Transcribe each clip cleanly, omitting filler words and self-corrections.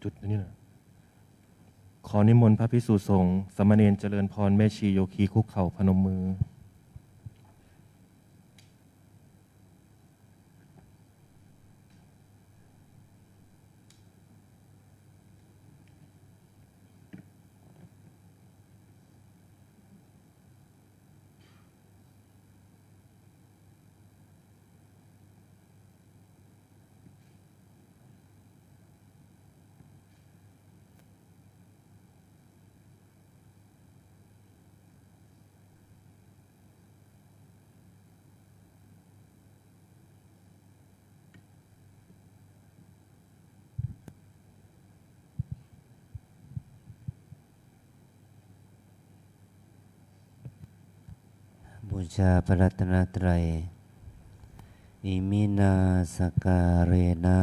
จุดนี้นะขอนิมนต์พระภิกษุสงฆ์สามเณรเจริญพรแม่ชีโยคีคุกเข่าพนมมือบูชาพระรัตนตรัยอิมินาสการเรนะ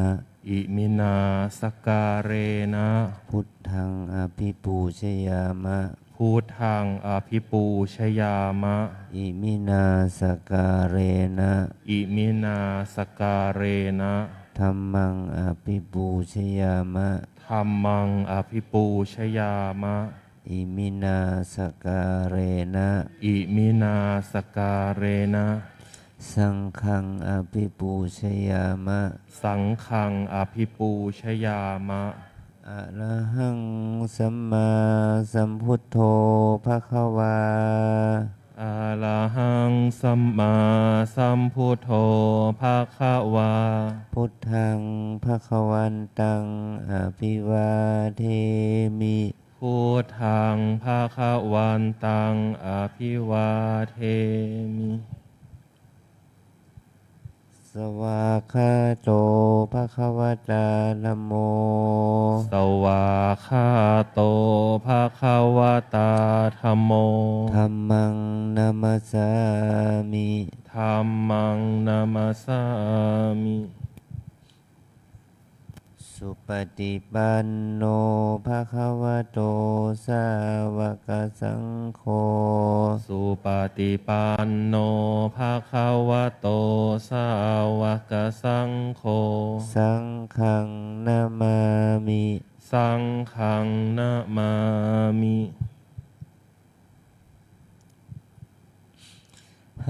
อิมินาสการเรนะพุทธังอภิปูชยามะพุทธังอภิปูชยามะอิมินาสการเรนะอิมินาสการเรนะธัมมังอภิปูชยามะธัมมังอภิปูชยามะอิมินาสการเรนะอิมินาสการเรนะสังฆังอภิปูชยามะสังฆังอภิปูชยามะอะระหังสัมมาสัมพุทโธภควาอะระหังสัมมาสัมพุทโธภะคะวาพุทธังภควันตังอภิวาเทมิพุทธังภะคะวันตังอภิวาเทมิสวากขาโตภควตานะโมสวากขาโตภะคะวะตาธัมโมธัมมังนามัสสามิธัมมังนามัสสามิสุปฏิปันโนภควโตสาวกสังโฆสุปฏิปันโนภะคะวะโตสาวกสังโฆสังฆังนามามิสังฆังนะมามิ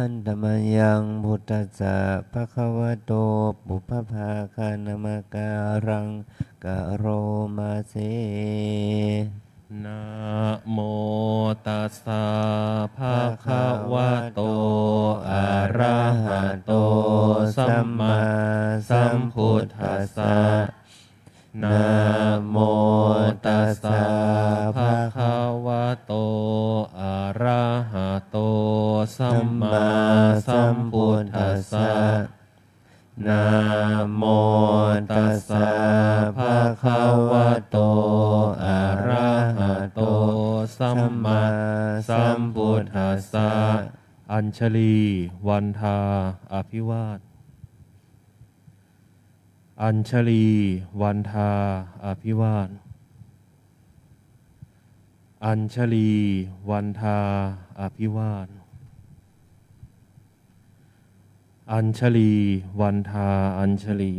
หันธมัญญังพุทธัสสะภะคะวะโตปุพพาคานามการังกะโรมาเสนะโมตัสสะภะคะวะโตอะระหะโตสัมมาสัมพุทธัสสะนะโมตัสสะภะคะวะโตอะระหะโตสัมมาสัมพุทธัสสะนะโมตัสสะภะคะวะโตอะระหะโตสัมมาสัมพุทธัสสะอัญชลีวันทาอภิวาทอัญชลีวันทาอภิวาทอัญชลีวันทาอภิวาทอัญชลีวันทาอัญชลี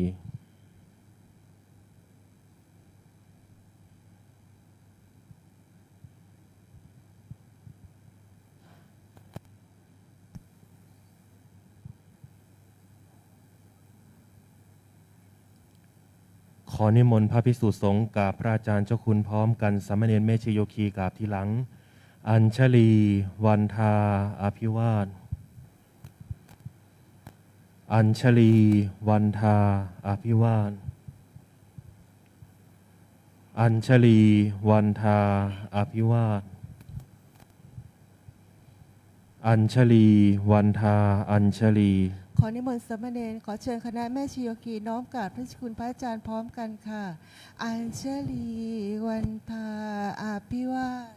ขอนิมนต์พระภิกษุสงฆ์กับพระอาจารย์เจ้าคุณพร้อมกันสามเณรเมชีโยคีกราบที่หลังอัญชลีวันทาอภิวาทอัญชลีวันทาอภิวาทอัญชลีวันทาอภิวาทอัญชลีวันทาอัญชลีขอนิมนต์สามเณรขอเชิญคณะแม่ชีโยคีน้อมกราบพระคุณพระอาจารย์พร้อมกันค่ะอัญชลีวันทาอภิวาท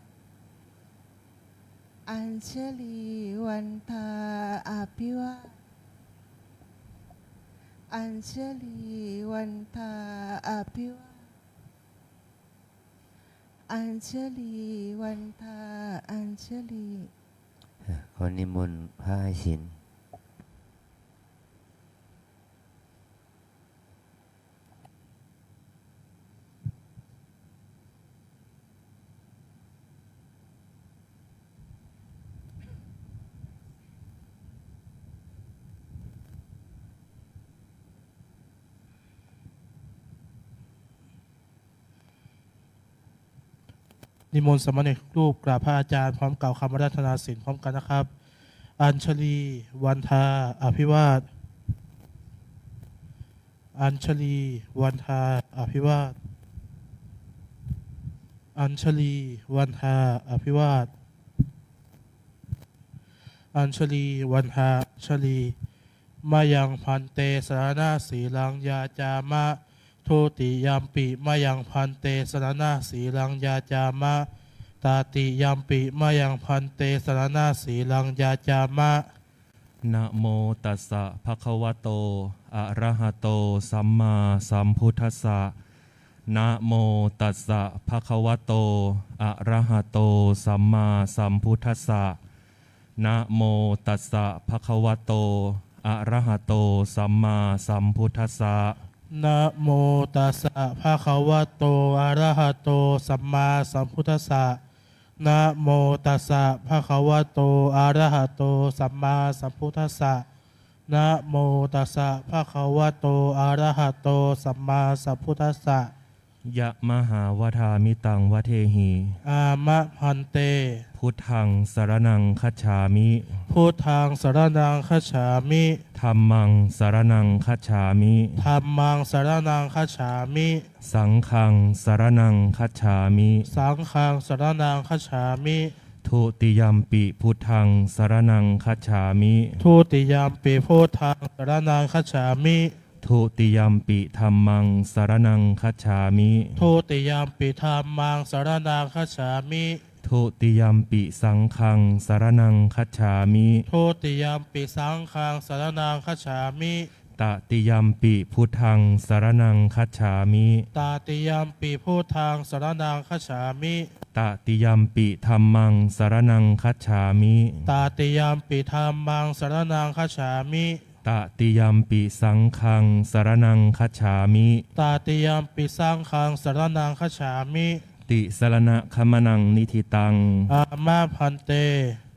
อัญชลีวันทาอภิวาทอัญชลีวันทาอภิวาทอัญชลีวันทาอัญชลีขอนิมนต์พระอาชิน นิมนต์สามเณรรูปกราบพระอาจารย์พร้อมกล่าวคำอาราธนาศีลพร้อมกันนะครับ อัญชลีวันทาอภิวาทอัญชลีวันทาอภิวาทอัญชลีวันทาอภิวาทอัญชลีวันทาชลีมายังพันเตสรณะสีลังยาจามะทุติยามปิมายังพันเตสรณะสีลังยาจามะตาติยามปิมายังพันเตสรณะสีลังยาจามะ นะโมตัสสะภะคะวะโตอะระหะโตสัมมาสัมพุทธัสสะนะโมตัสสะภะคะวะโตอะระหะโตสัมมาสัมพุทธัสสะนะโมตัสสะภะคะวะโตอะระหะโตสัมมาสัมพุทธัสสะ นะโมตัสสะภะคะวะโตอะระหะโตสัมมาสัมพุทธัสสะนะโมตัสสะภะคะวะโตอะระหะโตสัมมาสัมพุทธัสสะนะโมตัสสะภะคะวะโตอะระหะโตสัมมาสัมพุทธัสสะ ยะมหาวทามิตังวเทหิ อามะพันเต พุทธังสรณังคัจฉามิ พุทธังสรณังคัจฉามิ ธัมมังสรณังคัจฉามิ ธัมมังสรณังคัจฉามิ สังฆังสรณังคัจฉามิ สังฆังสรณังคัจฉามิ ทุติยัมปิพุทธังสรณังคัจฉามิ ทุติยามปิพุทธังสรณังคัจฉามิ ทุติยัมปิธัมมังสรณังคัจฉามิ ทุติยามปิธัมมังสรณังคัจฉามิ ทุติยัมปิสังฆังสรณังคัจฉามิ ทุติยามปิสังฆังสรณังคัจฉามิ ตติยัมปิพุทธังสรณังคัจฉามิ ตาติยามปิพุทธังสรณังคัจฉามิ ตติยัมปิธัมมังสรณังคัจฉามิ ตาติยามปิธัมมังสรณังคัจฉามิ ตติยัมปิสังฆังสรณังคัจฉามิ ตาติยามปิสังฆังสรณังคัจฉามิ ติสรณะคมนังนิธิตัง อามาพันเต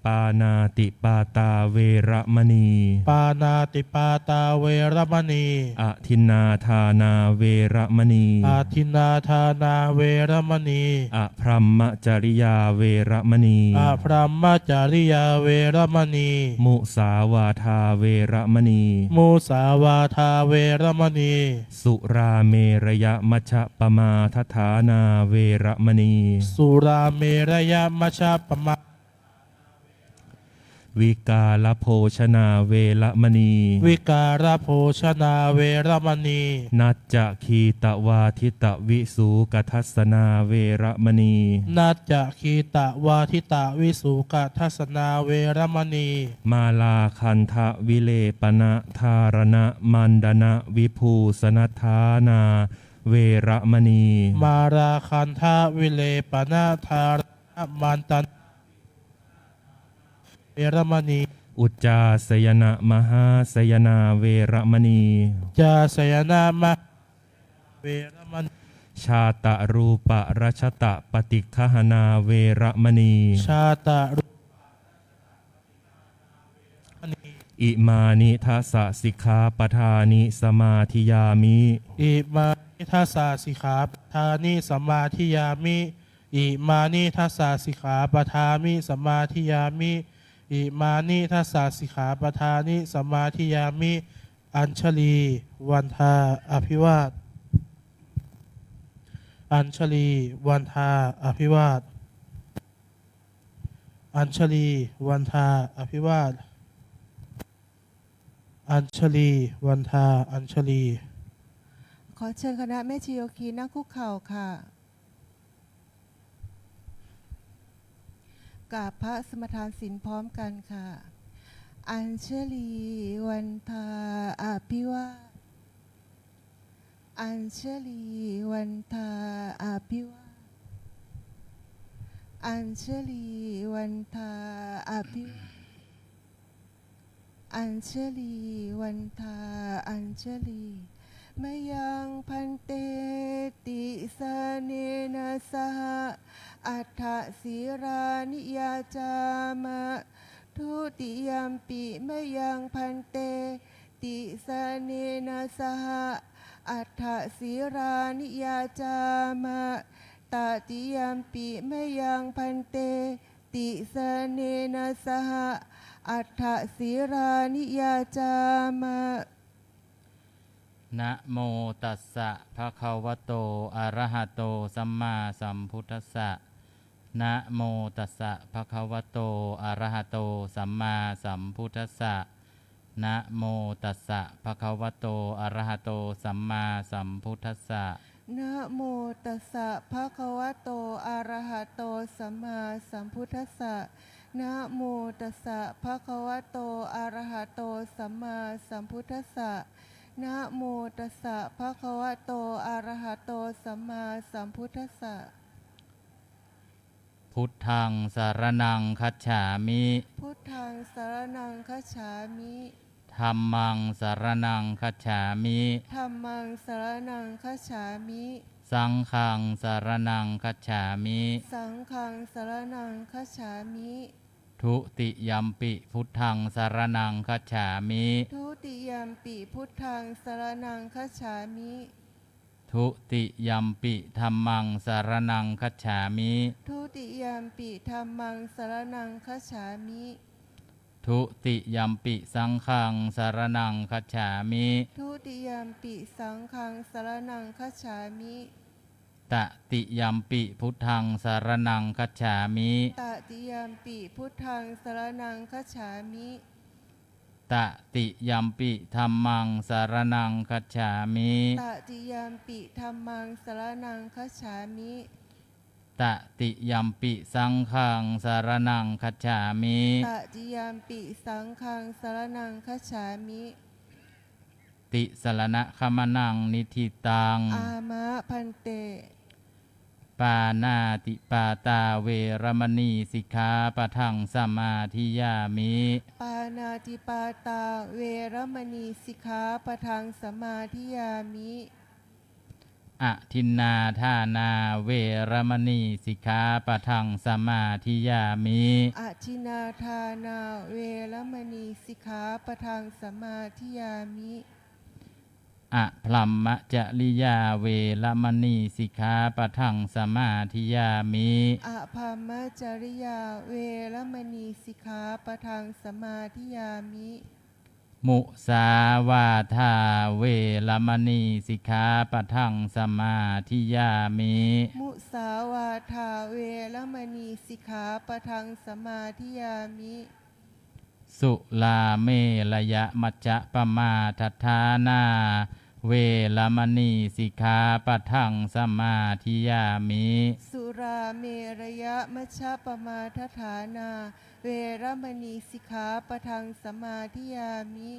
ปานาติปาตาเวระมณี ปานาติปาตาเวรมณี อทินนาทานาเวระมณี อาทินนาทานาเวรมณี อพรหมจริยาเวระมณี อาพรหมจาริยาเวรมณี มุสาวาทาเวระมณี มุสาวาทาเวรมณี สุราเมระยะมัชฌะปมาทฐานาเวระมณี สุราเมรยมัชฌปมา วิกาลโภชนาเวระมณี วิการโภชนาเวรมณี นัจจคีตวาทิตวิสูกทัสนาเวระมณี นาจคีตะวาทิตะวิสุกทัสนาเวรมณี มาลาคันทะวิเลปนะธารณะมันดนะวิภูสนัทานาเวระมณี มาราคันทาวิเลปนาธารณมันตันเวรมณี อุจจาสยนะมหาสยนาเวระมณี จาสยนามะเวรมณี ชาตะรูปะรัชตะปฏิคหนาเวระมณี ชาตะรุณี อิมานิทัสสะสิกขาปทานิสมาธิยามิ อิมานิทัสสะสิกขาปทานิสมมาธิยามิอิมานิทัสสะสิกขาปทามิสมมาธิยามิอิมานิทัสสะสิกขาปทานิสมมาธิยามิอัญชลีวันทาอภิวาทอัญชลีวันทาอภิวาทอัญชลีวันทาอภิวาทอัญชลีวันทาอัญชลี ขอเชิญคณะแม่ชีโยคีนั่งคุกเข่าค่ะกราบพระสมทานศีลพร้อมกันค่ะ อัญชลีวันทาอภิวาทอัญชลีวันทาอภิวาทอัญชลีวันทาอภิวาทอัญชลีวันทาอัญชลีมยังพันเตติสเนนะสหอัฏฐศิรานิยาจามะทุติยัมปิมยังพันเตติสเนนะสหอัฏฐศิรานิยาจามะต ตติยัมปิมะยังพันเตติสเนนะสหอัฏฐศิรานิยาจามะ นะโมตัสสะภะคะวะโตอะระหะโตสัมมาสัมพุทธัสสะนะโมตัสสะภะคะวะโตอะระหะโตสัมมาสัมพุทธัสสะนะโมตัสสะภะคะวะโตอะระหะโตสัมมาสัมพุทธัสสะ นะโมตัสสะภะคะวะโตอะระหะโตสัมมาสัมพุทธัสสะนะโมตัสสะภะคะวะโตอะระหะโตสัมมาสัมพุทธัสสะนะโมตัสสะภะคะวะโตอะระหะโตสัมมาสัมพุทธัสสะ พุทธังสารนังคัจฉามิ พุทธังสารนังคัจฉามิ ธัมมังสารนังคัจฉามิ ธัมมังสารนังคัจฉามิ สังฆังสารนังคัจฉามิ สังฆังสารนังคัจฉามิ ทุติยัมปิพุทธังสารนังคัจฉามิ ทุติยัมปิพุทธังสารนังคัจฉามิ ทุติยัมปิธัมมังสารนังคัจฉามิ ทุติยัมปิธัมมังสารนังคัจฉามิ ทุติยัมปิสังฆังสารนังคัจฉามิ ทุติยัมปิสังฆังสารนังคัจฉามิ ตติยัมปิพุทธังสารนังคัจฉามิ ตติยัมปิพุทธังสารนังคัจฉามิ ตติยัมปิธัมมังสารนังคัจฉามิ ตติยัมปิธัมมังสารนังคัจฉามิ ตติยัมปิสังฆังสารนังคัจฉามิ ตติยัมปิสังฆังสารนังคัจฉามิ ติสรณะคมนังนิธิตัง อามะพันเต ปานาติปาตาเวรมณีสิกขาปะทังสมาธิยามิ ปานาติปาตาเวรมณีสิกขาปะทังสมาธิยามิ อทินนาทานาเวรมณีสิกขาปะทังสมาธิยามิ อทินาทานาเวรมณีสิกขาปะทังสมาธิยามิ อพลัมมะจริยาเวรมณีสิกขาปะทังสมาธิยามิ อภามมจริยาเวรมณีสิกขาปะทังสมาธิยามิ มุสาวาทาเวรมณีสิกขาปะทังสมาธิยามิ มุสาวาทาเวรมณีสิกขาปะทังสมาธิยามิ สุลาเมรยะมัจจะปมาทัฏฐานาเวรมณีสิกขาปะทังสมาธิยามิ สุราเมรยะมัชฌะปมาทฐานา เวรมณีสิกขาปะทังสมาธิยามิ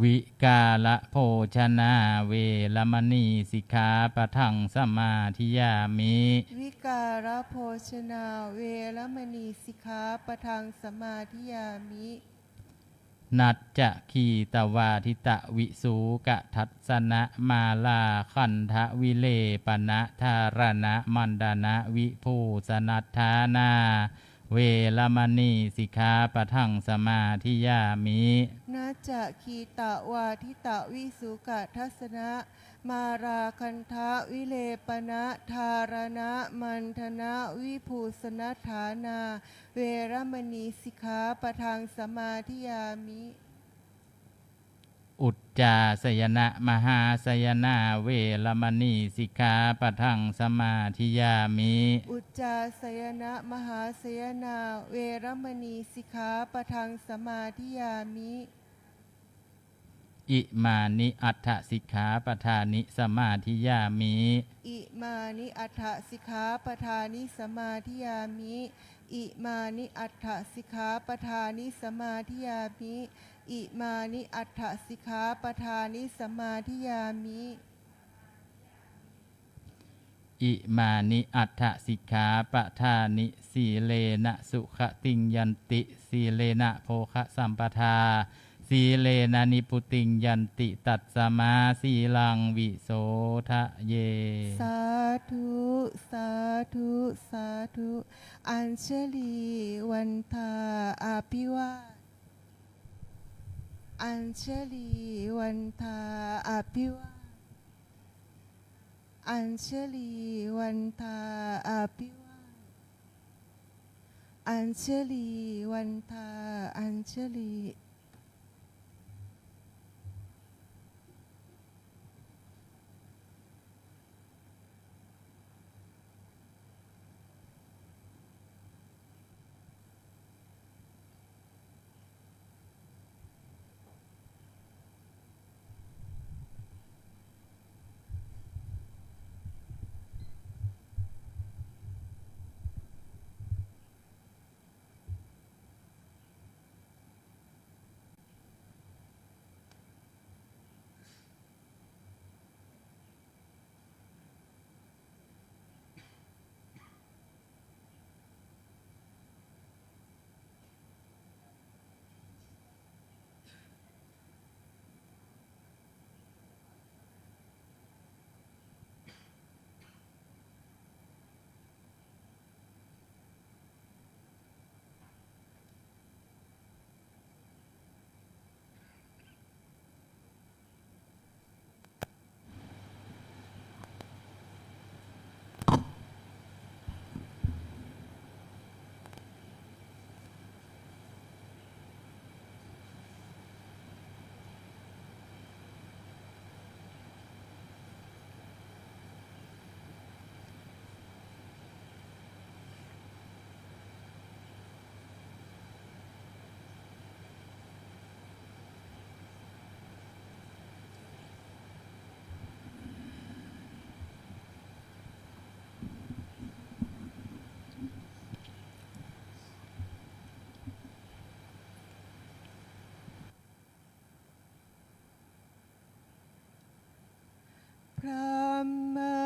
วิกาละโภชนาเวรมณีสิกขาปะทังสมาธิยามิ วิการโภชนาเวรมณีสิกขาปะทังสมาธิยามิ นัจจะขีตวาทิตะวิสูกะทัสสนะมาลาคันทะวิเลปนะธารณะมันดานะวิภูสนัทธานาเวรมณีสิกขาปะทังสมาธิยามิ นาจะคีตะวาทิตะวิสุกะทัสนะมาราคันทะวิเลปนะธารณะมันธนะวิภูสนัฐานา เวรมณีสิกขาปะทังสมาธิยามิ อุจจาสยนะมหาสยนาเวรมณีสิกขาปะทังสมาธิยามิ อุจจาสยนะมหาสยนาเวรมณีสิกขาปะทังสมาธิยามิ อิมานิอัฏฐสิกขาปทานิสมาธิยามิ อิมานิอัฏฐสิกขาปทานิสมาธิยามิ อิมานิอัฏฐสิกขาปทานิสมาธิยามิ อิมานิอัฏฐสิกขาปทานิสมาธิยามิ อิมานิอัฏฐสิกขาปทานิสีเลนะสุขติงยันติสีเลนะโภคะสัมปทาสีเลนะนิพุติงยันติตัสสมาสีลังวิโสทะเย สาธุสาธุสาธุอัญชลีวันทาอาภิวาทอัญชลีวันทาอาภิวาท อัญชลีวันทาอภิวาทอัญชลีวันทาอัญชลีพระมา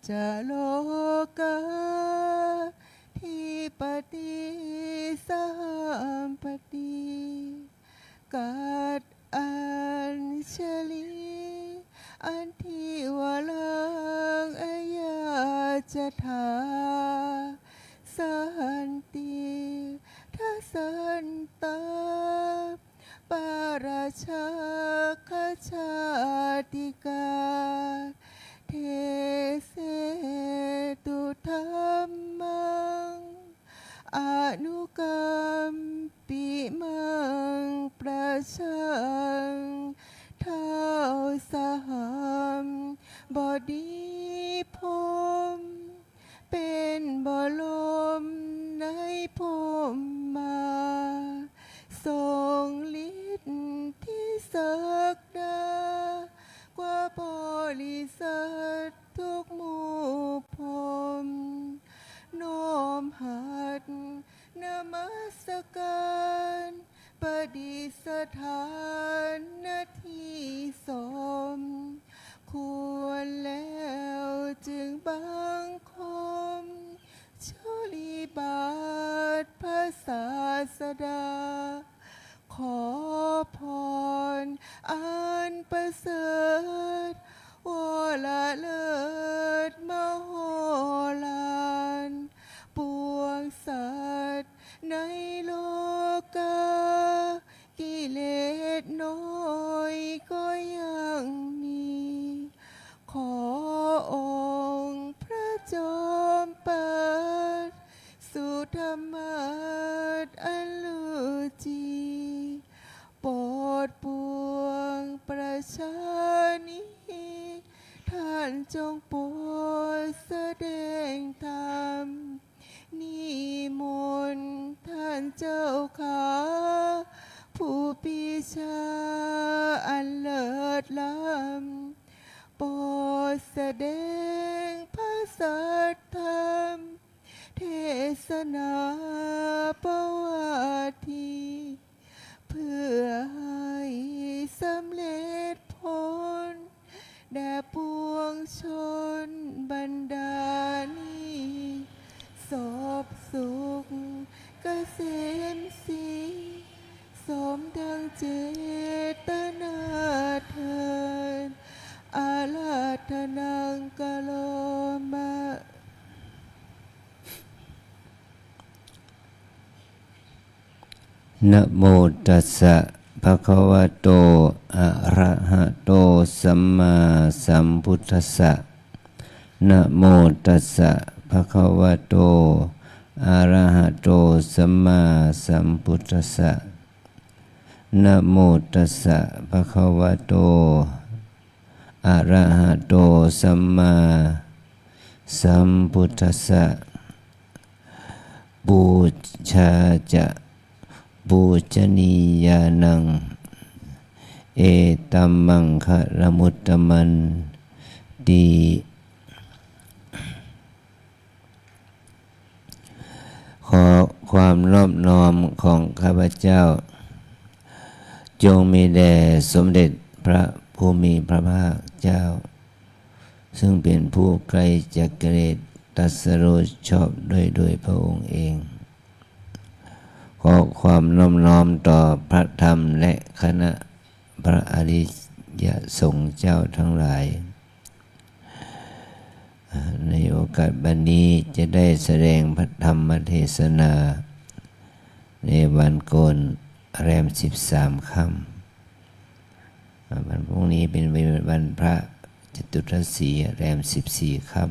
จะโลกาทิปติสัมปติกัดอัญชลีอันทิวลังอายาจะทาสันติทัสสันตาปาราชาคชาติกาเทเสตุธรรมังอนุกรรมปิมังประชังเท้าสหัมบดีพมเป็นบรมในพมมาทรงฤทธิ์ที่ศักดากว่าบริษัททุกหมู่พรหมน้อมหัดนมัสการประดิษฐานนาทีสมควรแล้วจึงบังคมชุลีบาทพระศาสดาขอพรอันประเสริฐวละเลิศมโหฬารปวงสัตว์ในโลกากิเลสน้อยก็ยังมีขอองค์พระจอมเปิดสุธรรมาสอันลือจีโปรดปวงประชานิท่านจงโปรดแสดงธรรมนิมนต์ท่านเจ้าขาผู้ปีชาอันเลิศล้ำโปรดแสดงพระสัทธรรมเทศนาประวัติเพื่อให้สำเร็จผลแด่ปวงชนบรรดานี้สบสุขเกษมศรีสมดังเจตนาเถิดอาราธนังกะโลมะ นะโมตัสสะภะคะวะโตอะระหะโตสัมมาสัมพุทธัสสะ นะโมตัสสะภะคะวะโตอะระหะโตสัมมาสัมพุทธัสสะนะโมตัสสะภะคะวะโตอะระหะโตสัมมาสัมพุทธัสสะบูชาจะบูชนียานังเอตัมมังคะละมุตตมันติขอความนอบน้อมของข้าพเจ้าจงมีแด่สมเด็จพระผู้มีพระภาคเจ้าซึ่งเป็นผู้ไกลจากกิเลสตรัสรู้ชอบโดยพระองค์เองขอความน้อมน้อมต่อพระธรรมและคณะพระอริยสงฆ์เจ้าทั้งหลายในโอกาสบัดนี้จะได้แสดงพระธรรมเทศนาในวันโกนแรม13 ค่ำวันพรุ่งนี้เป็นวันพระจตุรสีแรม14 ค่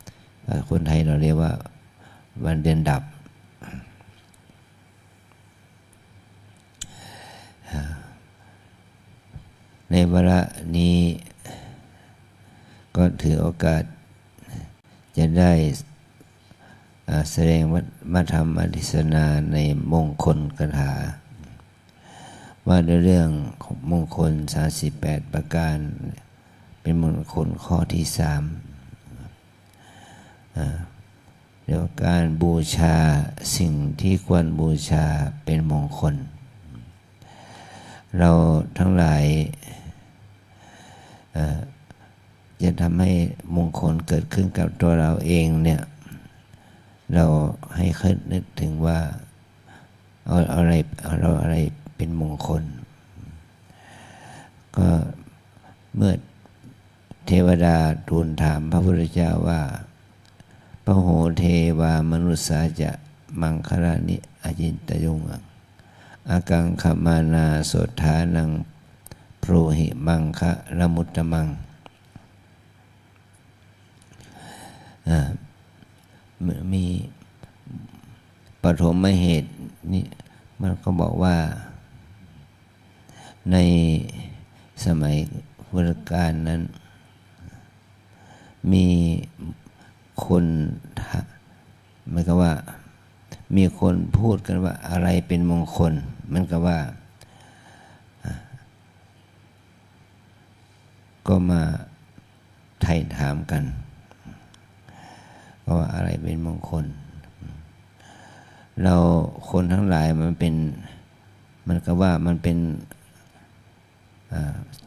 ำคนไทยเราเรียกว่าวันเดือนดับในวาระนี้ก็ถือโอกาสจะได้แสดงมัธธรรมเทศนาในมงคลคาถาว่าในเรื่องของมงคล38ประการเป็นมงคลข้อที่3เรื่องการบูชาสิ่งที่ควรบูชาเป็นมงคลเราทั้งหลายจะทำให้มงคลเกิดขึ้นกับตัวเราเองเนี่ยเราให้คิดนึกถึงว่าเอาอะไรเป็นมงคลก็เมื่อเทวดาทูลถามพระพุทธเจ้าว่าพระโหเทวามนุสสาจะมังคลานิอจินตยุงอากังขมานาโสธานังโพรหิมังคะละมุตตมังมีปฐมเหตุนี่มันก็บอกว่าในสมัยพุทธกาลนั้นมีคนหมายความว่ามีคนพูดกันว่าอะไรเป็นมงคลมันก็ว่าก็มาไถ่ถามกันว่าอะไรเป็นมงคลเราคนทั้งหลายมันก็ว่ามันเป็น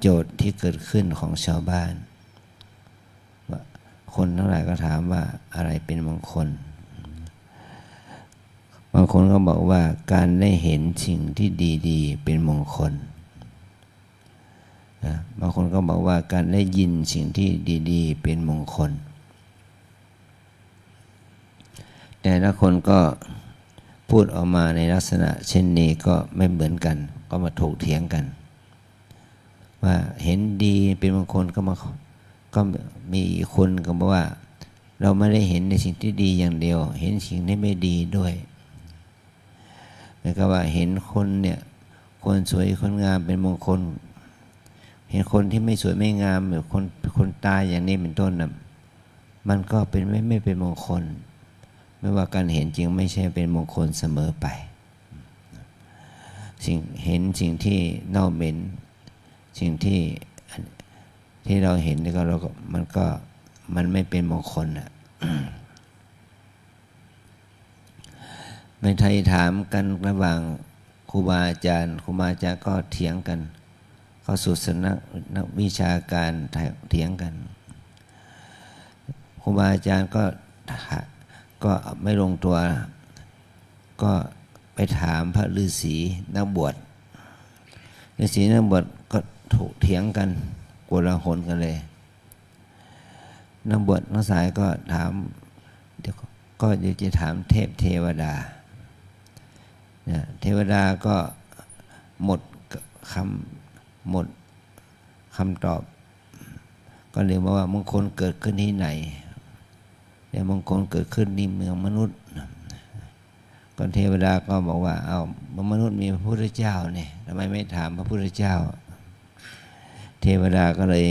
โจทย์ที่เกิดขึ้นของชาวบ้านว่าคนทั้งหลายก็ถามว่าอะไรเป็นมงคลบางคนก็บอกว่าการได้เห็นสิ่งที่ดีๆเป็นมงคลบางคนก็บอกว่าการได้ยินสิ่งที่ดีๆเป็นมงคลแต่ละคนก็พูดออกมาในลักษณะเช่นนี้ก็ไม่เหมือนกันก็มาถกเถียงกันว่าเห็นดีเป็นมงคลก็มีคนก็บอกว่าเราไม่ได้เห็นในสิ่งที่ดีอย่างเดียวเห็นสิ่งที่ไม่ดีด้วยหมายความว่าเห็นคนเนี่ยคนสวยคนงามเป็นมงคลเห็นคนที่ไม่สวยไม่งามหรือคนตายอย่างนี้เป็นต้นน่ะมันก็เป็นไม่เป็นมงคลไม่ว่าการเห็นจริงไม่ใช่เป็นมงคลเสมอไปเห็นสิ่งที่เน่าเหม็นสิ่งที่เราเห็นนี่ก็มันไม่เป็นมงคลอ่ะ ในไทยถามกันระหว่างครูบาอาจารย์ก็เถียงกันเข้าสู่สนักวิชาการเถียงกันครูบาอาจารย์ก็ไม่ลงตัวก็ไปถามพระฤาษีนักบวชฤาษีนักบวชก็ถูกเถียงกันโกลาหลกันเลยนักบวชนักสายก็ถามเดี๋ยวจะถามเทวดาเทวดาก็หมดคำตอบก็เลยว่ามงคลเกิดขึ้นที่ไหน แต่มงคลเกิดขึ้นในเมืองมนุษย์ก่อนเทวดาก็บอกว่าเอามนุษย์มีพระพุทธเจ้าเนี่ยทำไมไม่ถามพระพุทธเจ้าเทวดาก็เลย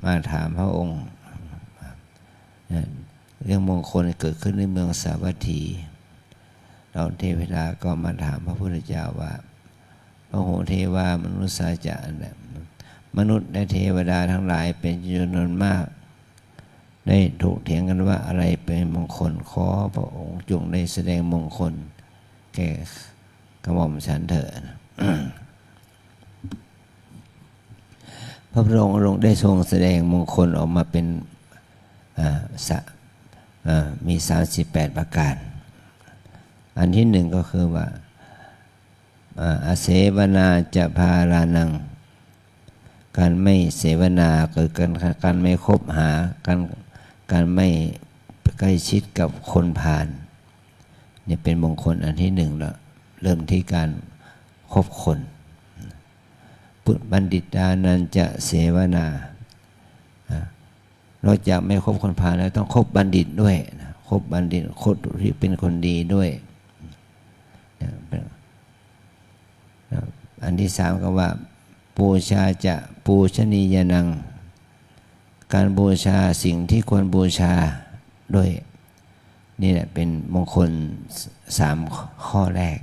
มาถามพระองค์เรื่องมงคลเกิดขึ้นในเมืองสาวัตถีเราเทวดาก็มาถามพระพุทธเจ้าว่าพระโหเทวามนุษย์สาจะมนุษย์และเทวดาทั้งหลายเป็นจำนวนมากได้ถกเถียงกันว่าอะไรเป็นมงคลขอพระองค์จงได้แสดงมงคลแก่กระหม่อมฉันเถิด พระพุทธองค์ได้ทรงแสดงมงคลออกมาเป็นมี38ประการอันที่หนึ่งก็คือว่าอาเสวนาจะพารานังการไม่เสวนาเกิดการไม่คบหาการไม่ใกล้ชิดกับคนพาลนี่เป็นมงคลอันที่หนึ่งแล้วเริ่มที่การคบคนบัณฑิตานันจะเสวนา นอกจากไม่คบคนพาลแล้วต้องคบบัณฑิตด้วยคบบัณฑิตคบที่เป็นคนดีด้วยอันที่สามก็ว่าบูชาจะปูชนียนังการบูชาสิ่งที่ควรบูชาด้วยนี่แหละเป็นมงคล3ข้อแรก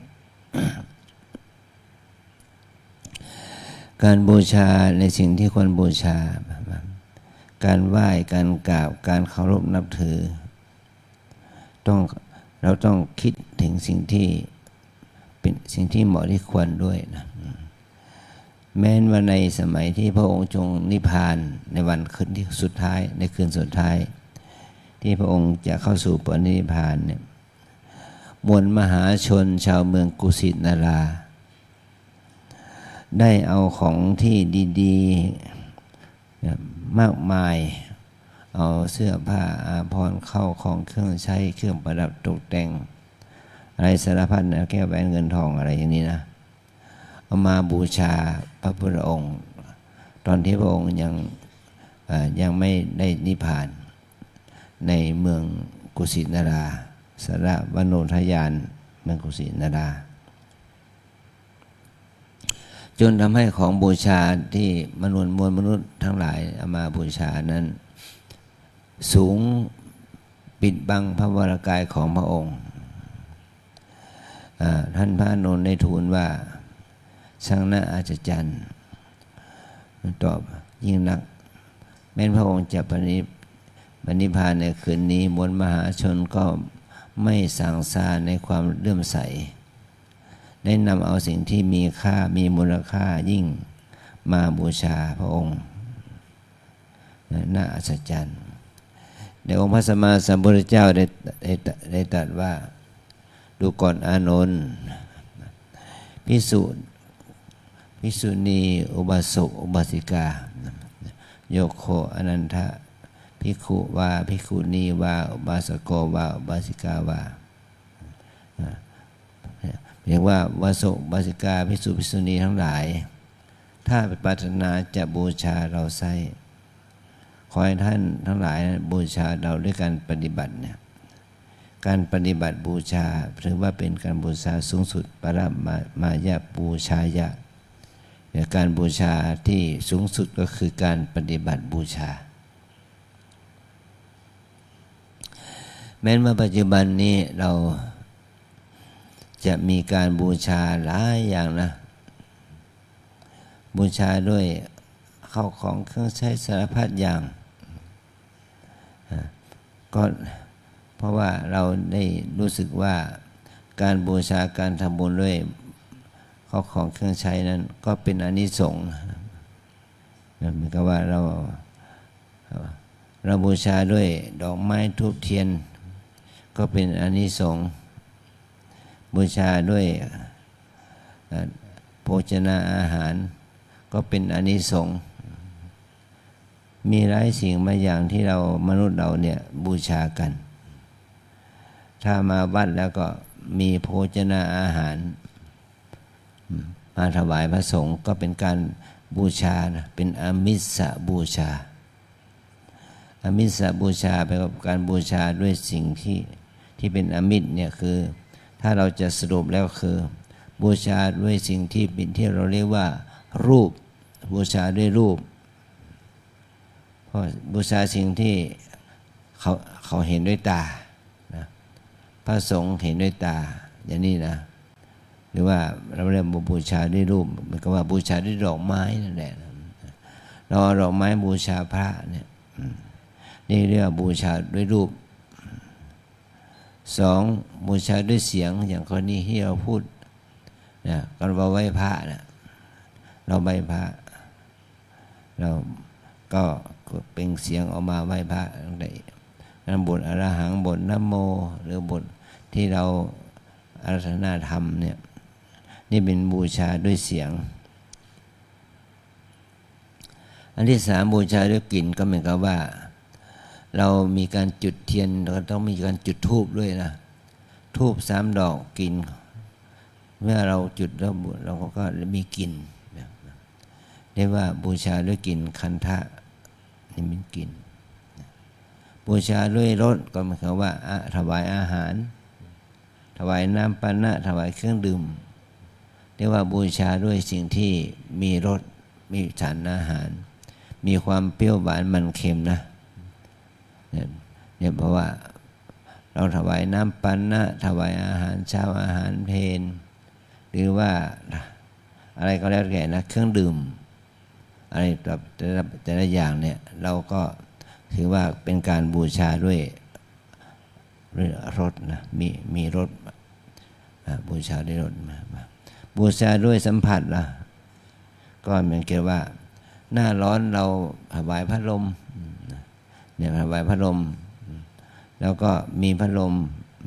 การบูชาในสิ่งที่ควรบูชาการไหว้การกราบการเคารพนับถือเราต้องคิดถึงสิ่งที่เป็นสิ่งที่เหมาะที่ควรด้วยนะแม้ว่าในสมัยที่พระองค์ทรงนิพพานในวันคืนที่สุดท้ายในคืนสุดท้ายที่พระองค์จะเข้าสู่ปรินิพพานเนี่ยมวลมหาชนชาวเมืองกุสินาราได้เอาของที่ดีๆมากมายเอาเสื้อผ้าอาภรณ์เข้าของเครื่องใช้เครื่องประดับตกแต่งอะไรสารพัดนะแก้วแหวนเงินทองอะไรอย่างนี้นะเอามาบูชาพระพุทธองค์ตอนที่พระองค์ยังไม่ได้นิพพานในเมืองกุสินาราสระวโนทยานเมืองกุสินาราจนทำให้ของบูชาที่มวลมนุษย์ทั้งหลายเอามาบูชานั้นสูงปิดบังพระวรากายของพระองค์ท่านพระอานนท์ได้ทูลว่าช่างน่าอัศจรรย์ตอบยิ่งนักแม้นพระองค์จะปณิพพานในคืนนี้มวลมหาชนก็ไม่สั่งซาในความเลื่อมใสได้นำเอาสิ่งที่มีค่ามีมูลค่ายิ่งมาบูชาพระองค์น่าอัศจรรย์ในองค์พระสัมมาสัมพุทธเจ้าได้ตรัสว่าดูก่อนอานนท์ภิกษุณีอุบาสกอุบาสิกาโยโคอนันทะภิกขุวาภิกขุณีวาอุบาสโกวาอุบาสิกาวาเรียกว่าวาสกวาสิกาภิกษุภิกษุณีทั้งหลายถ้าปรารถนาจะบูชาเราไซขอให้ท่านทั้งหลายบูชาเราด้วยการปฏิบัติเนี่ยการปฏิบัติบูชาถือว่าเป็นการบูชาสูงสุดปรมายะบูชายะการบูชาที่สูงสุดก็คือการปฏิบัติบูชาแม้ว่าปัจจุบันนี้เราจะมีการบูชาหลายอย่างนะบูชาด้วยข้าวของเครื่องใช้สารพัดอย่างก็เพราะว่าเราได้รู้สึกว่าการบูชาการทำบุญด้วยข้าวของเครื่องใช้นั้นก็เป็นอานิสงส์เหมือนกับว่าเราบูชาด้วยดอกไม้ธูปเทียนก็เป็นอานิสงส์บูชาด้วยโภชนาอาหารก็เป็นอานิสงส์มีหลายสิ่งบางอย่างที่เรามนุษย์เราเนี่ยบูชากันถ้ามาวัดแล้วก็มีโภชนาอาหารมาถวายพระสงฆ์ก็เป็นการบูชานะเป็นอามิสบูชา อมิสบูชาไปกับการบูชาด้วยสิ่งที่เป็นอมิตรเนี่ยคือถ้าเราจะสรุปแล้วคือบูชาด้วยสิ่งที่เป็นที่เราเรียกว่ารูปบูชาด้วยรูปเพราะบูชาสิ่งที่เขาเห็นด้วยตานะพระสงฆ์เห็นด้วยตาอย่างนี้นะหรือว่าเราเรียกบูชาด้วยรูปมันก็ว่าบูชาด้วยดอกไม้นั่นแหละเราเอาดอกไม้บูชาพระเนี่ยนี่เรียกว่าบูชาด้วยรูปสองบูชาด้วยเสียงอย่างกรณีที่เราพูดนะก่อนเราไหว้พระนะเราไหว้พระเราก็เป็นเสียงออกมาไหว้พระได้นั่นบทอรหังบทนะโมหรือบทที่เราอาราธนาธรรมเนี่ยนี่เป็นบูชาด้วยเสียงอันที่สามบูชาด้วยกลิ่นก็เหมือนกับว่าเรามีการจุดเทียนเราต้องมีการจุดธูปด้วยนะธูป3 ดอกกลิ่นเมื่อเราจุดแล้วเราก็มีกลิ่นเรียกว่าบูชาด้วยกลิ่นคันทะนี่เป็นกลิ่นบูชาด้วยรสก็หมายความว่าถวายอาหารถวายน้ำปานะถวายเครื่องดื่มเรียกว่าบูชาด้วยสิ่งที่มีรสมีสารอาหารมีความเปรี้ยวหวานมันเค็มนะเนี่ยเพราะว่าเราถวายน้ำปานะถวายอาหารเช้าอาหารเพลหรือว่าอะไรก็แล้วแต่นะเครื่องดื่มอะไรแต่ละอย่างเนี่ยเราก็ถือว่าเป็นการบูชาด้วยรสนะมีรสบูชาด้วยรสมาบูชาด้วยสัมผัสล่ะก็เหมือนกับว่าหน้าร้อนเราถวายพัดลมเนี่ยถวายพัดลมแล้วก็มีพัดลม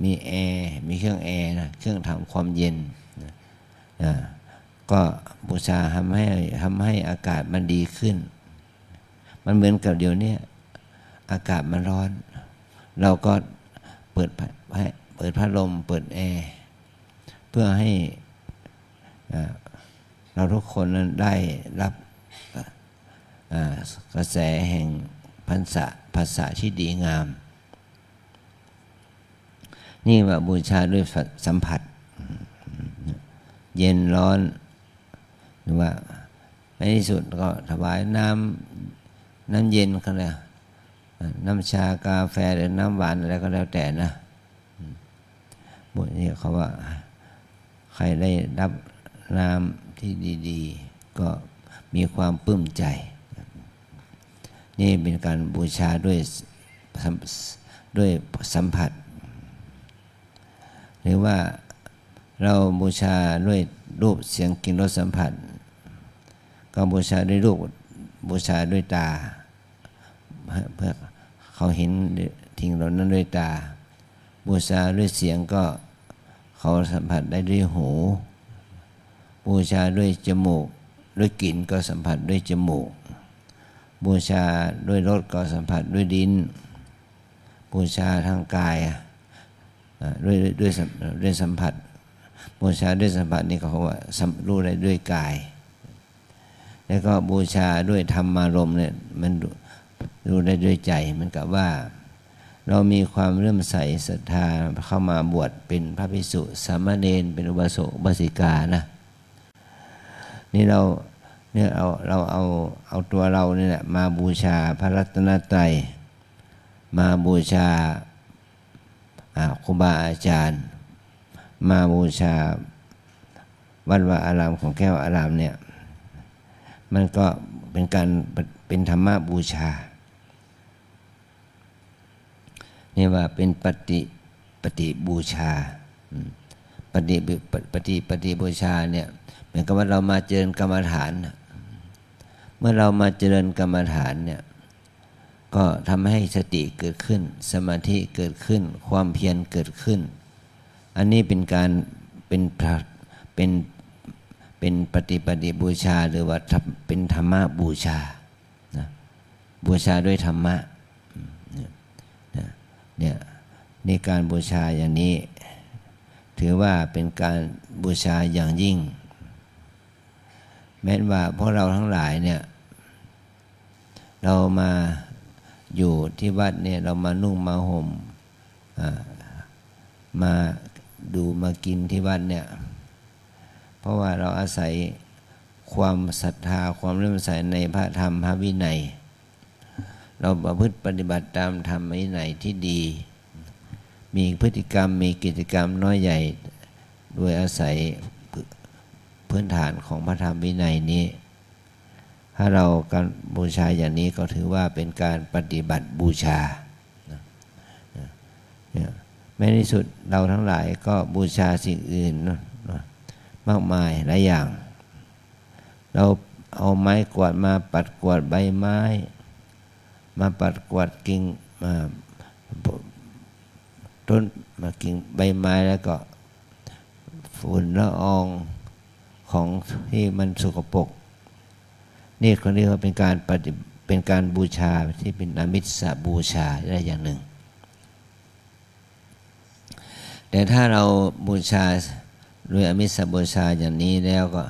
มีแอร์มีเครื่องแอร์นะเครื่องทำความเย็นก็บูชาทำให้อากาศมันดีขึ้นมันเหมือนกับเดี๋ยวนี้อากาศมันร้อนเราก็เปิดพัดลมเปิดแอร์เพื่อให้เราทุกคนนั้นได้รับกระแสแห่งภาษาที่ดีงามนี่ว่าบูชาด้วยสัมผัสเย็นร้อนหรือว่าในที่สุดก็ถวายน้ำเย็นก็แล้วน้ำชากาแฟหรือน้ำหวานอะไรก็แล้วแต่นะบทนี้เขาว่าใครได้รับน้ำที่ดีๆก็มีความปลื้มใจนี่เป็นการบูชาด้วยสัมผัสหรือว่าเราบูชาด้วยรูปเสียงกลิ่นรสสัมผัสก็บูชาด้วยรูปบูชาด้วยตาเพื่อเขาเห็นทิ้งเหล่านั้นด้วยตาบูชาด้วยเสียงก็เขาสัมผัสได้ด้วยหูบูชาด้วยจมูกด้วยกลิ่นก็สัมผัสด้วยจมูกบูชาด้วยรสก็สัมผัสด้วยลิ้นบูชาทางกายด้วยสัมผัสบูชาด้วยสัมผัสนี่เขาว่ารู้ได้ด้วยกายแล้วก็บูชาด้วยธรรมารมณ์เนี่ยมันรู้ได้ด้วยใจเหมือนกับว่าเรามีความเลื่อมใสศรัทธาเข้ามาบวชเป็นพระภิกษุสามเณรเป็นอุบาสกอุบาสิกานะนี่เราเอาตัวเราเนี่ยมาบูชาพระรัตนตรัยมาบูชาครูบาอาจารย์มาบูชาวัดวาอารามของแก้วอารามเนี่ยมันก็เป็นการเป็นธรรมบูชานี่ว่าเป็นปฏิบูชาปฏิบูชาเนี่ยเหมือนกับว่าเรามาเจริญกรรมฐานเมื่อเรามาเจริญกรรมฐานเนี่ยก็ทำให้สติเกิดขึ้นสมาธิเกิดขึ้นความเพียรเกิดขึ้นอันนี้เป็นการเป็นปฏิบูชาหรือว่าเป็นธรรมบูชานะบูชาด้วยธรรมะเนี่ยในการบูชาอย่างนี้ถือว่าเป็นการบูชาอย่างยิ่งแม้ว่าพวกเราทั้งหลายเนี่ยเรามา อยู่ที่วัดเนี่ยเรามานุ่งมาห่มมาดูมากินที่วัดเนี่ยเพราะว่าเราอาศัยความศรัทธาความเลื่อมใสในพระธรรมพระวินัยเราประพฤติปฏิบัติตามธรรมวินัยที่ดีมีพฤติกรรมมีกิจกรรมน้อยใหญ่โดยอาศัยพื้นฐานของพระธรรมวินัยนี้ถ้าเราการบูชาอย่างนี้ก็ถือว่าเป็นการปฏิบัติบูชาแม้ในที่สุดเราทั้งหลายก็บูชาสิ่งอื่นมากมายหลายอย่างเราเอาไม้กวาดมาปัดกวาดใบไม้มาปัดกวาดกิ่งต้นมากิ่งใบไม้แล้วก็ฝุ่นละอองของที่มันสกปรกนี่เขาเรียกว่าเป็นการบูชาที่เป็นอามิสบูชาได้อย่างหนึ่งแต่ถ้าเราบูชาโดยอามิสบูชาอย่างนี้แล้วก็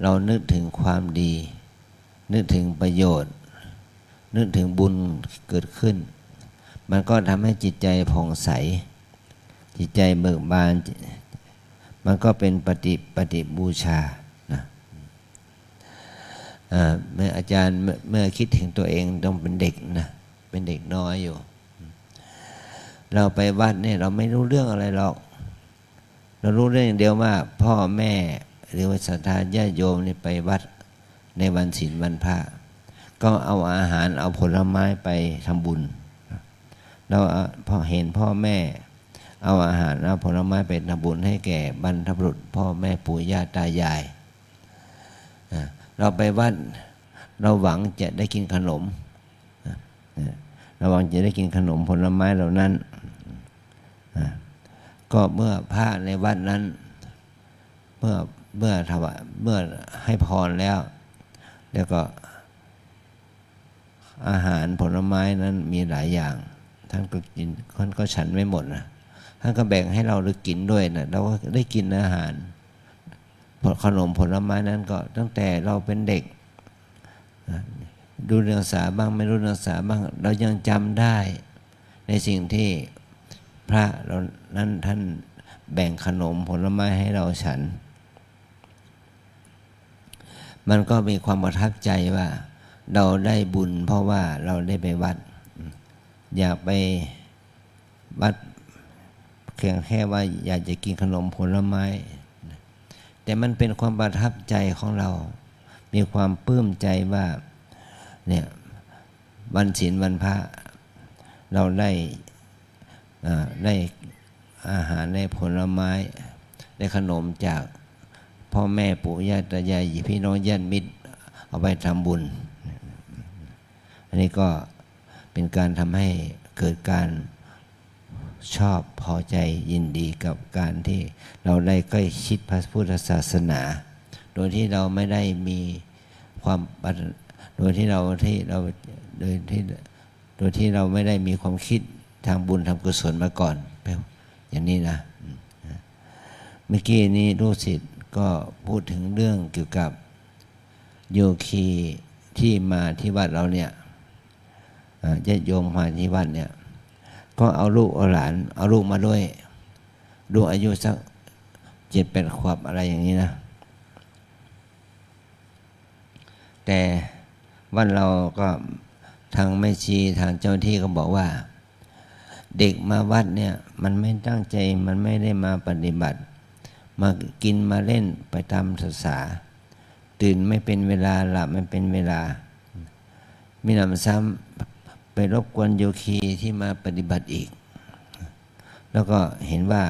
เรานึกถึงความดีนึกถึงประโยชน์นึกถึงบุญเกิดขึ้นมันก็ทำให้จิตใจผ่องใสจิตใจเบิกบานมันก็เป็นปฏิบูชานะเมื่ออาจารย์เมื่อคิดถึงตัวเองต้องเป็นเด็กนะเป็นเด็กน้อยอยู่เราไปวัดเนี่ยเราไม่รู้เรื่องอะไรหรอกเรารู้เรื่องอย่างเดียวว่าพ่อแม่หรือว่าศรัทธาญาติโยมนี่ไปวัดในวันศีลวันพระก็เอาอาหารเอาผลไม้ไปทำบุญเราพอเห็นพ่อแม่เอาอาหารเอาผลไม้ไปทำบุญให้แก่บรรพบุรุษพ่อแม่ปู่ย่าตายายเราไปวัดเราหวังจะได้กินขนมเราหวังจะได้กินขนมผลไม้เหล่านั้นก็เมื่อพระในวัดนั้นเมื่อถวายเมื่อให้พรแล้วก็อาหารผลไม้นั้นมีหลายอย่างท่านก็กินท่านก็ฉันไม่หมดนะท่านก็แบ่งให้เราได้กินด้วยนะเราก็ได้กินอาหารขนมผลไม้นั้นก็ตั้งแต่เราเป็นเด็กดูเรื่องภาษาบ้างไม่รู้เรื่องภาษาบ้างเรายังจำได้ในสิ่งที่พระเรานั้นท่านแบ่งขนมผลไม้ให้เราฉันมันก็มีความประทับใจว่าเราได้บุญเพราะว่าเราได้ไปวัดอยากไปวัดเพียงแค่ว่าอยากจะกินขนมผลไม้แต่มันเป็นความประทับใจของเรามีความปลื้มใจว่าเนี่ยวันศีลวันพระเราได้อาหารได้ผลไม้ได้ขนมจากพ่อแม่ปู่ย่าตายายพี่น้องญาติมิตรเอาไปทำบุญอันนี้ก็เป็นการทำให้เกิดการชอบพอใจยินดีกับการที่เราได้ใกล้ชิดพระพุทธศาสนาโดยที่เราไม่ได้มีความโดยที่เราไม่ได้มีความคิดทางบุญทางกุศลมาก่อนอย่างนี้นะเมื่อกี้นี้ลูกศิษย์ก็พูดถึงเรื่องเกี่ยวกับโยคีที่มาที่วัดเราเนี่ยญาติโยมมาที่วัดเนี่ยก็เอาลูกเอาหลานเอาลูกมาด้วยลูกอายุสัก7-8 ขวบอะไรอย่างนี้นะแต่วันเราก็ทางแม่ชีทางเจ้าที่ก็บอกว่าเด็กมาวัดเนี่ยมันไม่ตั้งใจมันไม่ได้มาปฏิบัติมากินมาเล่นไปตามภาษาตื่นไม่เป็นเวลาหลับไม่เป็นเวลามีหนำซ้ำไปรบกวนโยคีที่มาปฏิบัติอีกแล้วก็เห็นว่า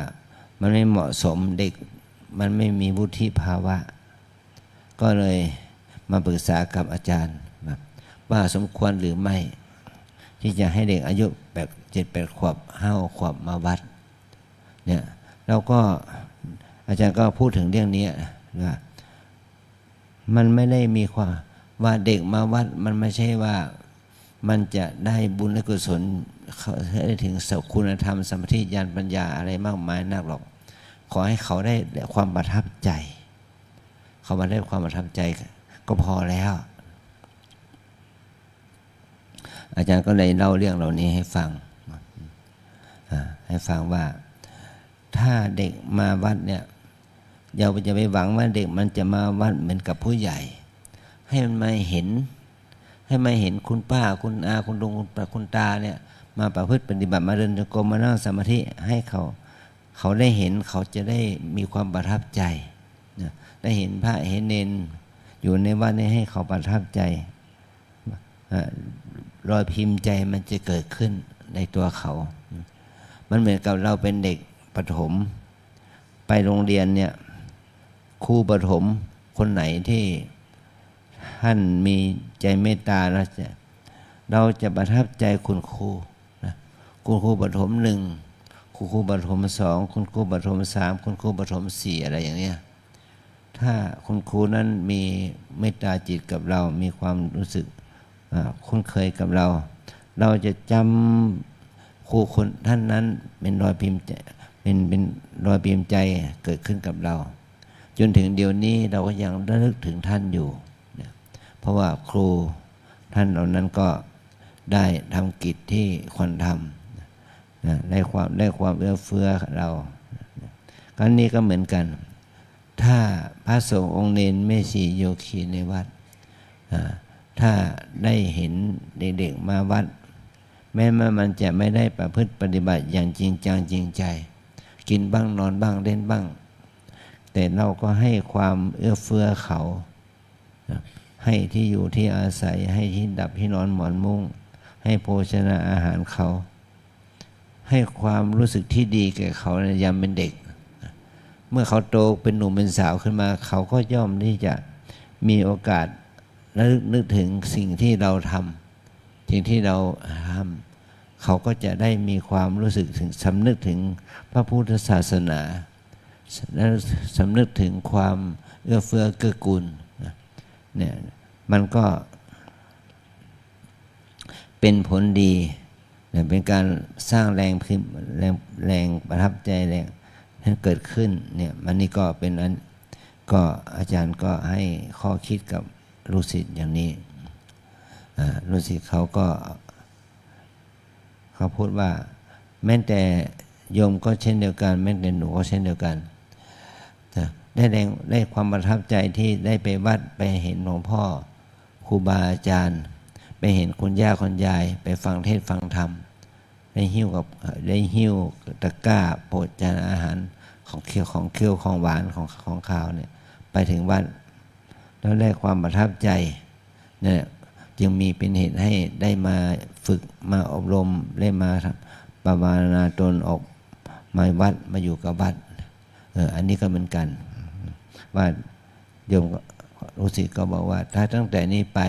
มันไม่เหมาะสมเด็กมันไม่มีวุฒิภาวะก็เลยมาปรึกษากับอาจารย์ว่าสมควรหรือไม่ที่จะให้เด็กอายุแบบ7-8 ขวบ5 ขวบมาวัดเนี่ยเราก็อาจารย์ก็พูดถึงเรื่องนี้ว่ามันไม่ได้มีความว่าเด็กมาวัดมันไม่ใช่ว่ามันจะได้บุญและกุศลได้ถึงคุณธรรมสมาธิญาณปัญญาอะไรมากมายนักหรอกขอให้เขาได้ความประทับใจเขามาได้ความประทับใจก็พอแล้ว อาจารย์ก็เลยเล่าเรื่องเหล่านี้ให้ฟังให้ฟังว่าถ้าเด็กมาวัดเนี่ยอย่าไปหวังว่าเด็กมันจะมาวัดเหมือนกับผู้ใหญ่ ให้มันมาเห็นคุณป้าคุณอาคุณลุงคุณตาเนี่ยมาประพฤติปฏิบัติมาเดินจงกรมมานั่งสมาธิให้เขาได้เห็นเขาจะได้มีความประทับใจนะได้เห็นพระเห็นเนรอยู่ในวัดนี้ให้เขาประทับใจรอยพิมพ์ใจมันจะเกิดขึ้นในตัวเขามันเหมือนกับเราเป็นเด็กประถมไปโรงเรียนเนี่ยครูประถมคนไหนที่ท่านมีใจเมตตาแล้วเราจะประทับใจคุณครูนะคุณครูประถมหนึ่งคุณครูประถมสองคุณครูประถมสามคุณครูประถมสี่อะไรอย่างเนี้ยถ้าคุณครูนั้นมีเมตตาจิตกับเรามีความรู้สึกคุ้นเคยกับเราจะจำครูคนท่านนั้นเป็นรอยพิมพ์เป็นรอยพิมพ์ใจเกิดขึ้นกับเราจนถึงเดี๋ยวนี้เราก็ยังระลึกถึงท่านอยู่เพราะว่าครูท่านเหล่านั้นก็ได้ทำกิจที่ควรทำได้ความเอื้อเฟื้อเราการนี้ก็เหมือนกันถ้าพระสงฆ์องค์เนรแม่ชีโยคีในวัดถ้าได้เห็นเด็กๆมาวัดแม้มันจะไม่ได้ประพฤติปฏิบัติอย่างจริงจังจริงใจกินบ้างนอนบ้างเล่นบ้างแต่เราก็ให้ความเอื้อเฟื้อเขาให้ที่อยู่ที่อาศัยให้ที่ดับที่นอนหมอนมุ้งให้โภชนาอาหารเขาให้ความรู้สึกที่ดีแก่เขาในยามเป็นเด็กเมื่อเขาโตเป็นหนุ่มเป็นสาวขึ้นมาเขาก็ย่อมที่จะมีโอกาสนึกถึงสิ่งที่เราทำสิ่งที่เราทำเขาก็จะได้มีความรู้สึกถึงสำนึกถึงพระพุทธศาสนาและสำนึกถึงความเอื้อเฟื้อเกื้อกูลเนี่ยมันก็เป็นผลดีเป็นการสร้างแรงประทับใจแรงให้เกิดขึ้นเนี่ยมันนี่ก็เป็นอันก็อาจารย์ก็ให้ข้อคิดกับลูกศิษย์อย่างนี้ลูกศิษย์เขาพูดว่าแม้แต่โยมก็เช่นเดียวกันแม้แต่หนูก็เช่นเดียวกันได้ความประทับใจที่ได้ไปวัดไปเห็นหลวงพ่อครูบาอาจารย์ไปเห็นคุณย่าคุณยายไปฟังเทศฟังธรรมได้หิ้วตะกร้าโภชนาอาหารของเคี้ยวของหวานของข้าวเนี่ยไปถึงวัดแล้วได้ความประทับใจเนี่ยจึงมีเป็นเหตุให้ได้มาฝึกมาอบรมได้มาปวารณาตนออกมาวัดมาอยู่กับวัดอันนี้ก็เหมือนกันว่าโยมรู้สึกก็บอกว่าถ้าตั้งแต่นี้ไป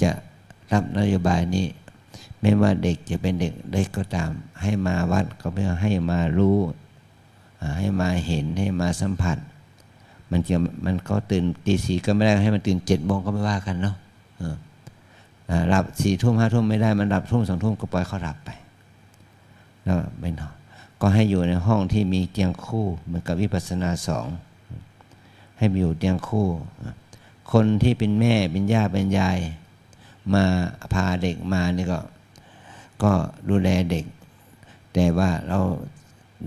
จะรับนโยบายนี้ไม่ว่าเด็กจะเป็นเด็กเล็กก็ตามให้มาวัดก็เพื่อให้มารู้ให้มาเห็นให้มาสัมผัสมันก็ตื่นตีสี่ก็ไม่ได้ให้มันตื่น7 โมงก็ไม่ว่ากันเนาะหลับ4 ทุ่ม5 ทุ่มไม่ได้มันหลับทุ่ม2 ทุ่มก็ปล่อยเขาหลับไปแล้วไม่นอนก็ให้อยู่ในห้องที่มีเตียงคู่เหมือนกับวิปัสสนา2ให้อยู่เตียงคู่คนที่เป็นแม่เป็นย่าเป็นยายมาพาเด็กมานี่ก็ดูแลเด็กแต่ว่าเ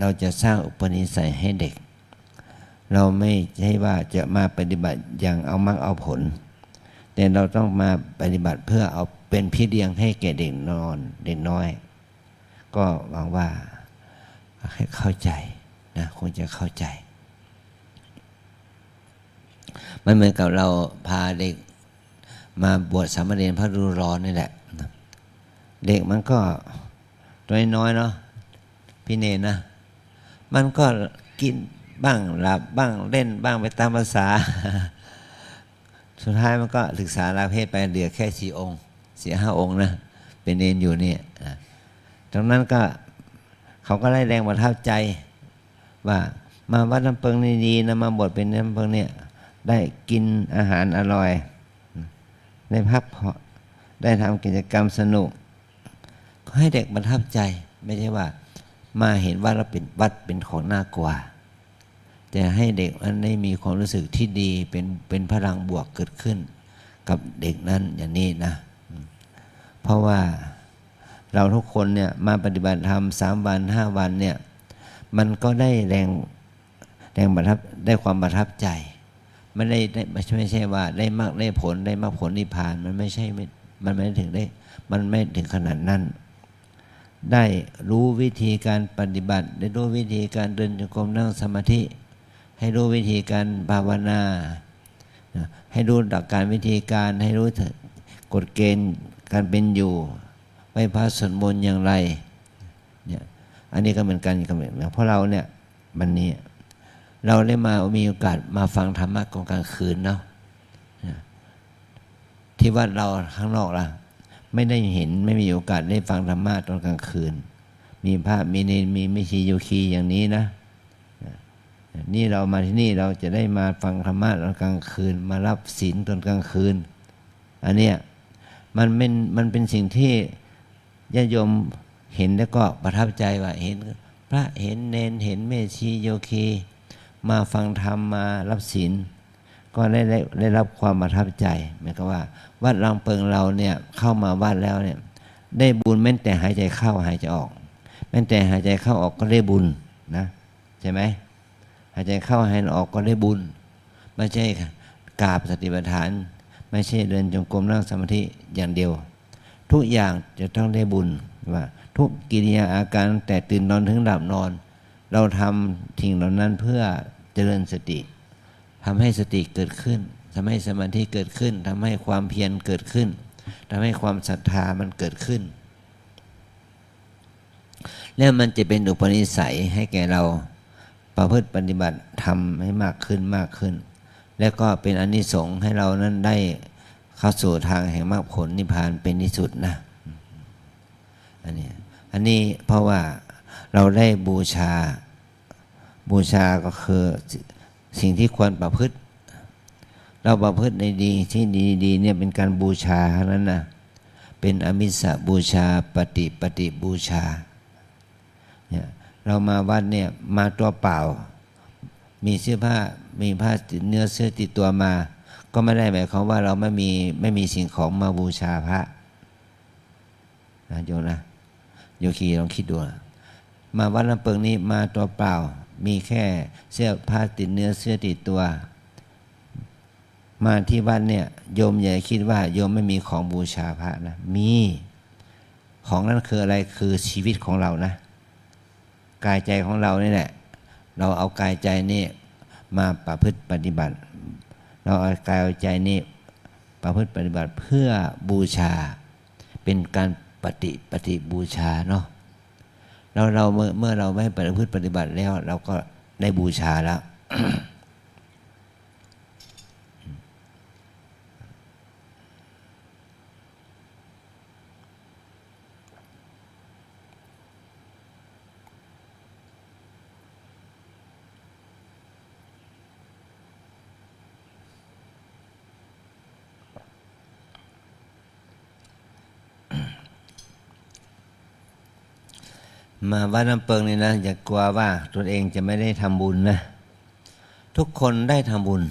ราจะสร้างอุปนิสัยให้เด็กเราไม่ใช่ว่าจะมาปฏิบัติอย่างเอามรรคเอาผลแต่เราต้องมาปฏิบัติเพื่อเอาเป็นพี่เลี้ยงให้แก่เด็กน้อยก็หวังว่าให้เข้าใจนะคงจะเข้าใจมันเหมือนกับเราพาเด็กมาบวชสามเณรพระฤาษีร้อนนี่แหละเด็กมันก็ตัวน้อยเนาะพี่เนรนะมันก็กินบ้างหลับบ้างเล่นบ้างไปตามภาษาสุดท้ายมันก็ศึกษาลาเพศไปเหลือแค่4 องค์4-5 องค์นะเป็นเนรอยู่เนี่ยตรงนั้นก็เขาก็ได้แรงประทับใจว่ามาวัดน้ำเปิงนี่ดีนะมาบวชเป็นน้ำเปิงเนี่ยได้กินอาหารอร่อยได้พักผ่อนได้ทำกิจกรรมสนุกก็ให้เด็กประทับใจไม่ใช่ว่ามาเห็นว่าเราเป็นวัดเป็นของน่ากลัวแต่ให้เด็กนั้นได้มีความรู้สึกที่ดีเป็นพลังบวกเกิดขึ้นกับเด็กนั้นอย่างนี้นะ เพราะว่าเราทุกคนเนี่ยมาปฏิบัติธรรม3 วัน 5 วันเนี่ยมันก็ได้แรงประทับได้ความประทับใจไม่ใช่ว่าได้มากได้ผลได้มากผลนิพพานมันไม่ใช่มันไม่ถึงได้มันไม่ถึงขนาดนั้นได้รู้วิธีการปฏิบัติได้รู้วิธีการเดินจงกรมนั่งสมาธิให้รู้วิธีการภาวนาให้รู้หลักการวิธีการให้รู้กฎเกณฑ์การเป็นอยู่ไหว้พระสวดมนต์อย่างไรเนี่ยอันนี้ก็เหมือนกันเพราะเราเนี่ยวันนี้เราได้มีโอกาสมาฟังธรรมะกลางคืนเนาะที่วัดเราข้างนอกล่ะไม่ได้เห็นไม่มีโอกาสได้ฟังธรรมะตอนกลางคืนมีพระมีเนรมีไม่ชีโยคีอย่างนี้นะนี่เรามาที่นี่เราจะได้มาฟังธรรมะตอนกลางคืนมารับศีลตอนกลางคืนอันเนี้ยมันเป็นสิ่งที่ญาติโยมเห็นแล้วก็ประทับใจว่าเห็นพระเห็นเนรเห็นแม่ชีโยคีมาฟังธรรมมารับศีลก็ได้รับความประทับใจหมายความว่าวัดลำเปิงเราเนี่ยเข้ามาวัดแล้วเนี่ยได้บุญแม้แต่หายใจเข้าหายใจออกแม้แต่หายใจเข้าออกก็ได้บุญนะใช่ไหมหายใจเข้าหายใจออกก็ได้บุญไม่ใช่กราบสติปัฏฐานไม่ใช่เดินจงกรมนั่งสมาธิอย่างเดียวทุกอย่างจะต้องได้บุญว่าทุกกิริยาอาการแต่ตื่นนอนถึงหลับนอนเราทำสิ่งเหล่านั้นเพื่อเจริญสติทำให้สติเกิดขึ้นทำให้สมาธิเกิดขึ้นทำให้ความเพียรเกิดขึ้นทำให้ความศรัทธามันเกิดขึ้นแล้วมันจะเป็นอุปนิสัยให้แก่เราประพฤติปฏิบัติทำให้มากขึ้นมากขึ้นแล้วก็เป็นอานิสงส์ให้เรานั้นได้เข้าสู่ทางแห่งมรรคผลนิพพานเป็นที่สุดนะอันนี้เพราะว่าเราได้บูชาก็คือสิ่งที่ควรประพฤติเราประพฤติในดีที่ดีเนี่ยเป็นการบูชาเท่านั้นนะเป็นอมิสสบูชาปฏิบูชาเนี่ยเรามาวัดเนี่ยมาตัวเปล่ามีเสื้อผ้ามีผ้าเนื้อเสื้อติดตัวมาก็ไม่ได้หมายความว่าเราไม่มีสิ่งของมาบูชาพระนะโยนะโยคีลองคิดดูนะมาวัดลำเปิงนี้มาตัวเปล่ามีแค่เสื้อผ้าติดเนื้อเสื้อติดตัวมาที่วัดเนี่ยโยมอย่าคิดว่าโยมไม่มีของบูชาพระนะมีของนั้นคืออะไรคือชีวิตของเรานะกายใจของเรานี่แหละเราเอากายใจนี่มาประพฤติปฏิบัติเราเอากายใจนี่ประพฤติปฏิบัติเพื่อบูชาเป็นการปฏิบูชาเนาะเราเมื่อเราไม่ประพฤติปฏิบัติแล้วเราก็ได้บูชาแล้ว มาวัดลำเปิงนี่นะอย่ากลัวว่าตัวเองจะไม่ได้ทำบุญนะทุกคนได้ทำบุญ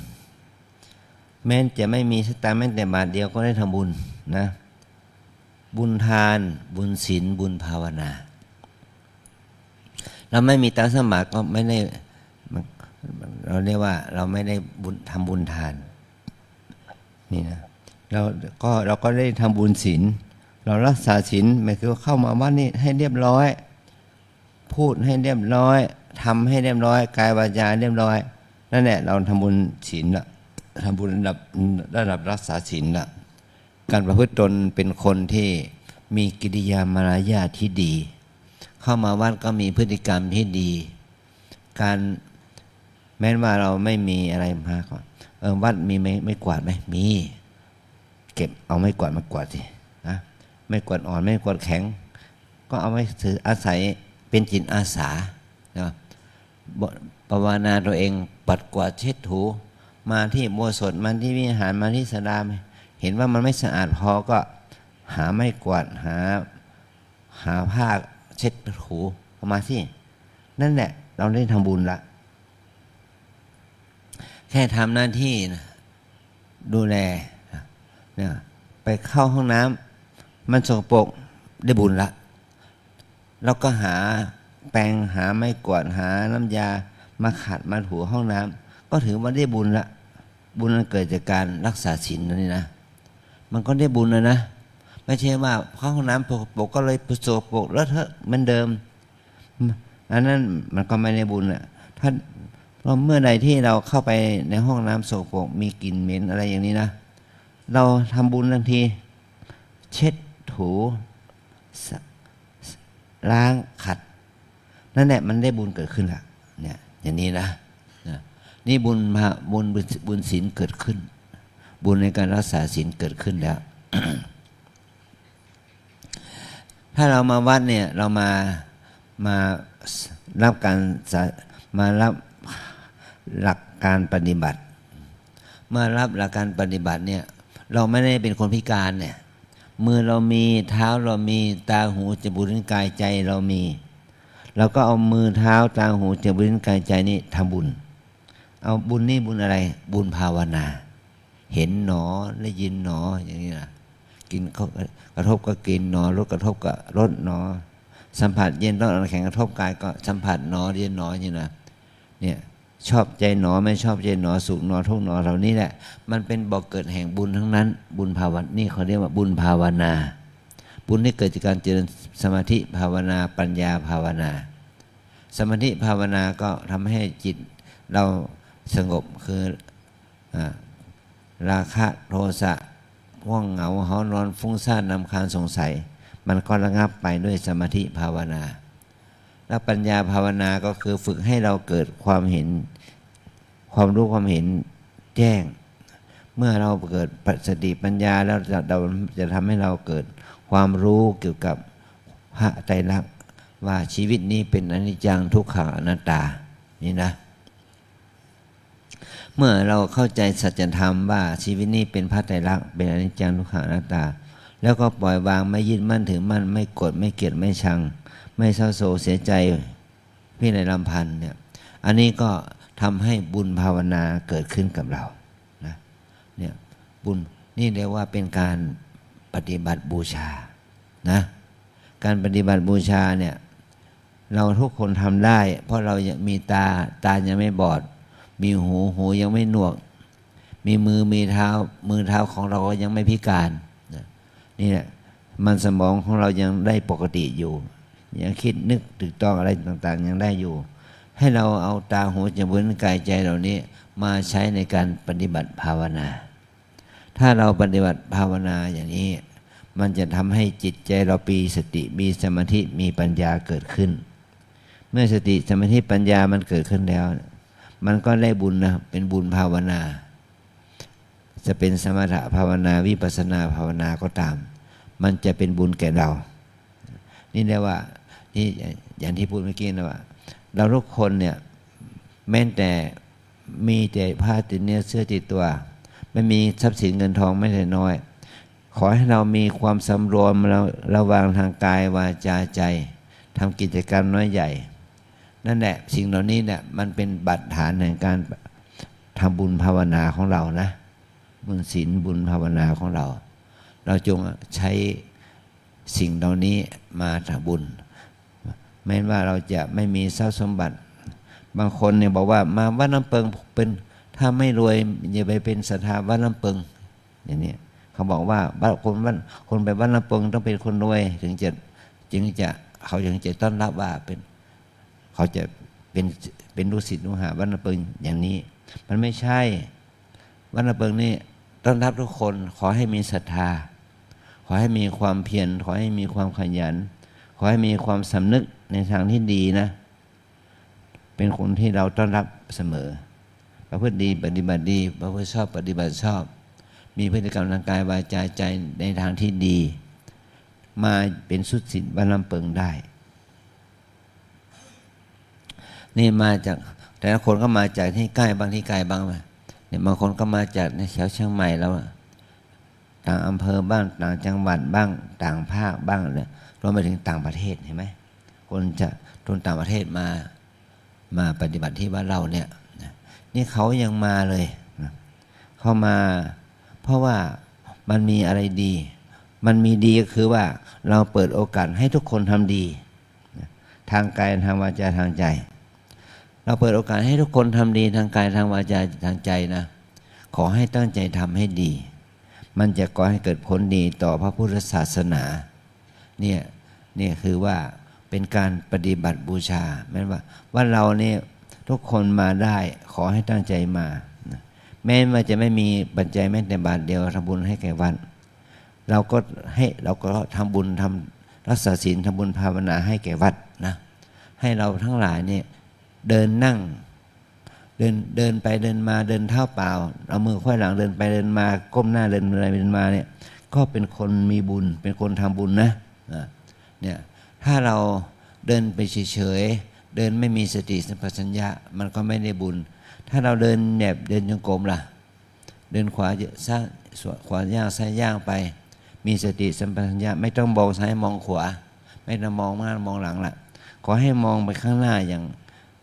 แม้จะไม่มีสตางค์แม้แต่บาทเดียวก็ได้ทำบุญนะบุญทานบุญศีลบุญภาวนาเราไม่มีตังค์สมัครก็ไม่ได้เราเรียกว่าเราไม่ได้ทำบุญทานนี่นะเราก็ได้ทำบุญศีลเรารักษาศีลหมายคือเข้ามาวัดนี่ให้เรียบร้อยพูดให้เรียบร้อยทำให้เรียบร้อยกายวาจาเรียบร้อยนั่นแหละเราทำบุญศีลละทำบุญระดับรักษาศีลละการประพฤติตนเป็นคนที่มีกิริยามารยาทที่ดีเข้ามาวัดก็มีพฤติกรรมที่ดีการแม้ว่าเราไม่มีอะไรมาก็วัดมีไม่กวาดไหมมีเก็บเอาไม่กวาดมากวาดสินะไม่กวาดอ่อนไม่กวาดแข็งก็เอาไว้ถืออาศัยเป็นจิตอาสานะภาวนาตัวเองปัดกวาดเช็ดถูมาที่โบสถ์มาที่วิหารมาที่ศาลาเห็นว่ามันไม่สะอาดพอก็หาไม้กวาดหาผ้าเช็ดถูเอามาสินั่นแหละเราได้ทำบุญละแค่ทำหน้าที่ดูแลเนี่ยไปเข้าห้องน้ำ มันสกปรกได้บุญละแล้วก็หาแปรงหาไม้กวาดหาน้ำยามาขัดมาถูห้องน้ำก็ถือว่าได้บุญละบุญนั้นเกิดจากการรักษาศีลนี่นะมันก็ได้บุญนะไม่ใช่ว่าเข้าห้องน้ำสกปรกก็เลยสกปรกแล้วเถอะเหมือนเดิมอันนั้นมันก็ไม่ได้บุญอ่ะถ้าเมื่อใดที่เราเข้าไปในห้องน้ำสกปรกมีกลิ่นเหม็นอะไรอย่างนี้นะเราทำบุญทันทีเช็ดถูล้างขัดนั่นแหละมันได้บุญเกิดขึ้นละเนี่ยอย่างนี้นะนี่บุญศีลเกิดขึ้นบุญในการรักษาศีลเกิดขึ้นแล้ว ถ้าเรามาวัดเนี่ยเรามารับการมารับหลักการปฏิบัติเมื่อรับหลักการปฏิบัติเนี่ยเราไม่ได้เป็นคนพิการเนี่ยมือเรามีเท้าเรามีตาหูจมูกลิ้นกายใจเรามีเราก็เอามือเท้าตาหูจมูกลิ้นกายใจนี่ทำบุญเอาบุญนี่บุญอะไรบุญภาวนาเห็นหนอได้ยินหนออย่างนี้นะกินกระทบก็กินหนอรสกระทบก็รสหนอสัมผัสเย็นร้อนแข็งกระทบกายก็สัมผัสหนอเย็นหนออย่างนี้นะเนี่ยชอบใจหนอไม่ชอบใจหนอสุขหนอทุกข์หนอเหล่านี้แหละมันเป็นบ่อกเกิดแห่งบุญทั้งนั้นบุญภาวนานี่เขาเรียกว่าบุญภาวนาบุญที่เกิดจากการเจริญสมาธิภาวนาปัญญาภาวนาสมาธิภาวนาก็ทำให้จิตเราสงบคือราคะโทสะง่วงเหงาหอนอนฟุ้งซ่านรำคาญสงสัยมันก็ระงับไปด้วยสมาธิภาวนาแล้วปัญญาภาวนาก็คือฝึกให้เราเกิดความเห็นความรู้ความเห็นแจ้งเมื่อเราเกิดสติปัญญาแล้วเราจะทำให้เราเกิดความรู้เกี่ยวกับพระไตรลักษณ์ว่าชีวิตนี้เป็นอนิจจังทุกขังอนัตตานี่นะเมื่อเราเข้าใจสัจธรรมว่าชีวิตนี้เป็นพระไตรลักษณ์เป็นอนิจจังทุกขังอนัตตาแล้วก็ปล่อยวางไม่ยึดมั่นถือมั่นไม่โกรธไม่เกลียดไม่ชังไม่เศร้าโศกเสียใจพี่ในลำพันธ์เนี่ยอันนี้ก็ทำให้บุญภาวนาเกิดขึ้นกับเรานะเนี่ยบุญนี่เรียกว่าเป็นการปฏิบัติบูชานะการปฏิบัติบูชาเนี่ยเราทุกคนทำได้เพราะเรายังมีตายังไม่บอดมีหูยังไม่หนวกมีมือเท้าของเราก็ยังไม่พิการนี่แหละมันสมองของเรายังได้ปกติอยู่ยังคิดนึกตึกต้องอะไรต่างๆยังได้อยู่ให้เราเอาตาหูจมูกลิ้นกายใจเหล่านี้มาใช้ในการปฏิบัติภาวนาถ้าเราปฏิบัติภาวนาอย่างนี้มันจะทำให้จิตใจเรามีสติมีสมาธิมีปัญญาเกิดขึ้นเมื่อสติสมาธิปัญญามันเกิดขึ้นแล้วมันก็ได้บุญนะเป็นบุญภาวนาจะเป็นสมถะภาวนาวิปัสสนาภาวนาก็ตามมันจะเป็นบุญแก่เรานี่เรียกว่านี่อย่างที่พูดเมื่อกี้นะว่าเราทุกคนเนี่ยแม้แต่มีแต่ผ้าติดเนื้อเสื้อติดตัวไม่มีทรัพย์สินเงินทองไม่ได้น้อยขอให้เรามีความสำรวมระวังทางกายวาจาใจทำกิจกรรมน้อยใหญ่นั่นแหละสิ่งเหล่านี้เนี่ยมันเป็นบัตรฐานแห่งการทำบุญภาวนาของเรานะบุญศีลบุญภาวนาของเราเราจงใช้สิ่งเหล่านี้มาทำบุญแม้ว่าเราจะไม่มีทรัพย์สมบัติบางคนเนี่ยบอกว่ามาวัดน้ำเปิงเป็นถ้าไม่รวยอย่าไปเป็นศรัทธาวัดน้ำเปิงอย่างนี้เขาบอกว่าคนไปวัดน้ำเปิงต้องเป็นคนรวยจึงจะเขาถึงจะต้อนรับว่าเป็นเขาจะเป็นลูกศิษย์ลูกหาวัดน้ำเปิงอย่างนี้มันไม่ใช่วัดน้ำเปิงนี่ต้อนรับทุกคนขอให้มีศรัทธาขอให้มีความเพียรขอให้มีความขยันขอให้มีความสำนึกในทางที่ดีนะเป็นคนที่เราต้อนรับเสมอประพฤติดีปฏิบัติดีประพฤติชอบปฏิบัติชอบมีพฤติกรรมทางกายวาจาใจในทางที่ดีมาเป็นสุดศิษย์วัดลำเปิงได้นี่มาจากแต่ละคนก็มาจากที่ใกล้บางที่ไกลบางเนี่ยบางคนก็มาจากในแถวเชียงใหม่แล้วต่างอำเภอบ้างต่างจังหวัดบ้างต่างภาคบ้างเนี่ยรวมไปถึงต่างประเทศเห็นไหมคนจะต่างประเทศมาปฏิบัติที่บ้านเราเนี่ยนี่เขายังมาเลยเข้ามาเพราะว่ามันมีอะไรดี มันมีดีก็คือว่าเราเปิดโอกาสให้ทุกคนทำดีทางกายทางวาจาทางใจเราเปิดโอกาสให้ทุกคนทำดีทางกายทางวาจาทางใจนะขอให้ตั้งใจทำให้ดีมันจะก่อให้เกิดผลดีต่อพระพุทธศาสนาเนี่ยคือว่าเป็นการปฏิบัติบูชาแม้ว่าเราเนี่ยทุกคนมาได้ขอให้ตั้งใจมาแม้ว่าจะไม่มีปัจจัยแม้แต่บาทเดียวทำบุญให้แก่วัดเราก็ทำบุญทำรักษาศีลทำบุญภาวนาให้แก่วัดนะให้เราทั้งหลายเนี่ยเดินนั่งเดินไปเดินมาเดินเท้าเปล่าเอามือค่อยหลังเดินไปเดินมาก้มหน้าเดินไปเดินมาเนี่ยก็เป็นคนมีบุญเป็นคนทำบุญนะเนี่ยถ้าเราเดินไปเฉยๆเดินไม่มีสติสัมปชัญญะมันก็ไม่ได้บุญถ้าเราเดินแบบเดินจงกรมล่ะเดินขวาซ้ายขวาย่างซ้ายย่างไปมีสติสัมปชัญญะไม่ต้องมองซ้ายมองขวาไม่ต้องมองหน้ามองหลังละขอให้มองไปข้างหน้าอย่าง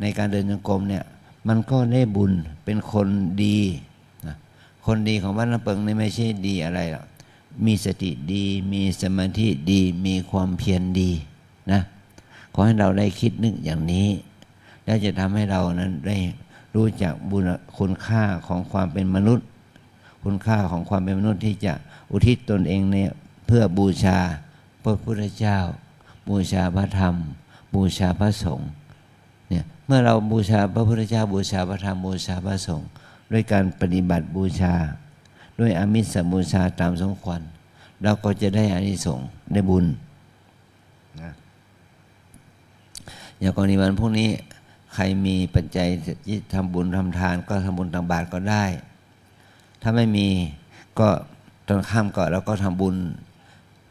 ในการเดินจงกรมเนี่ยมันก็ได้บุญเป็นคนดีนะคนดีของวัดน้ำเปิงนี่ไม่ใช่ดีอะไรหรอกมีสติดีมีสมาธิดีมีความเพียรดีนะขอให้เราได้คิดนึกอย่างนี้แล้วจะทำให้เรานั้นได้รู้จักบุญคุณค่าของความเป็นมนุษย์คุณค่าของความเป็นมนุษย์ที่จะอุทิศตนเองเนี่ยเพื่อบูชาพระพุทธเจ้าบูชาพระธรรมบูชาพระสงฆ์เนี่ยเมื่อเราบูชาพระพุทธเจ้าบูชาพระธรรมบูชาพระสงฆ์ด้วยการปฏิบัติบูชาด้วยอามิสบูชาตามสมควรเราก็จะได้อานิสงส์ได้บุญนะอย่างกรณีวันพรุ่งนี้ใครมีปัจจัยที่ทำบุญทำทานก็ทำบุญตักบาตรก็ได้ถ้าไม่มีก็ตอนข้ามก่อนแล้วก็ทำบุญ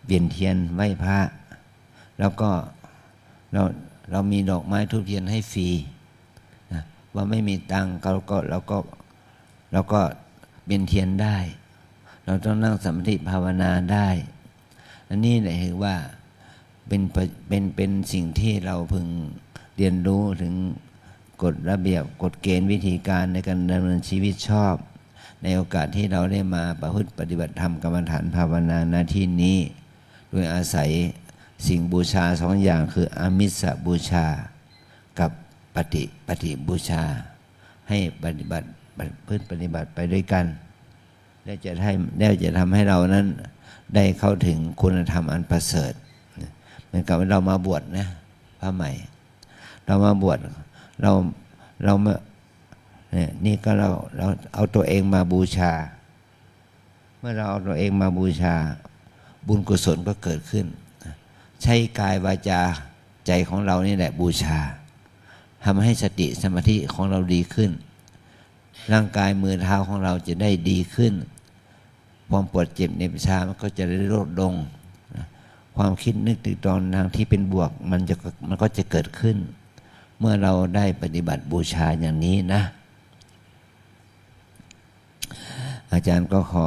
เวียนเทียนไหว้พระแล้วก็เรามีดอกไม้ทูบเทียนให้ฟรีนะว่าไม่มีตังค์เราก็เวียนเทียนได้เราต้องนั่งสมาธิภาวนาได้อันนี้แหละคือว่าเป็นสิ่งที่เราพึงเรียนรู้ถึงกฎระเบียบกฎเกณฑ์วิธีการในการดำเนินชีวิตชอบในโอกาสที่เราได้มาประพฤติปฏิบัติธรรมกรรมฐานภาวนาหน้าที่นี้โดยอาศัยสิ่งบูชาสองอย่างคืออามิสบูชากับปฏิบูชาให้ปฏิบัติพึ่งปฏิบัติไปด้วยกันแล้วจะทำให้เรานั้นได้เข้าถึงคุณธรรมอันประเสริฐเหมือนกับเรามาบวชนะพระใหม่เรามาบวชเราเนี่ยนี่ก็เราเอาตัวเองมาบูชาเมื่อเราเอาตัวเองมาบูชาบุญกุศลก็เกิดขึ้นใช้กายวาจาใจของเรานี่แหละบูชาทำให้สติสมาธิของเราดีขึ้นร่างกายมือเท้าของเราจะได้ดีขึ้นความปวดเจ็บในประชามันก็จะได้ลดลงความคิดนึกตึกตรองทางที่เป็นบวกมันก็จะเกิดขึ้นเมื่อเราได้ปฏิบัติบูชาอย่างนี้นะอาจารย์ก็ขอ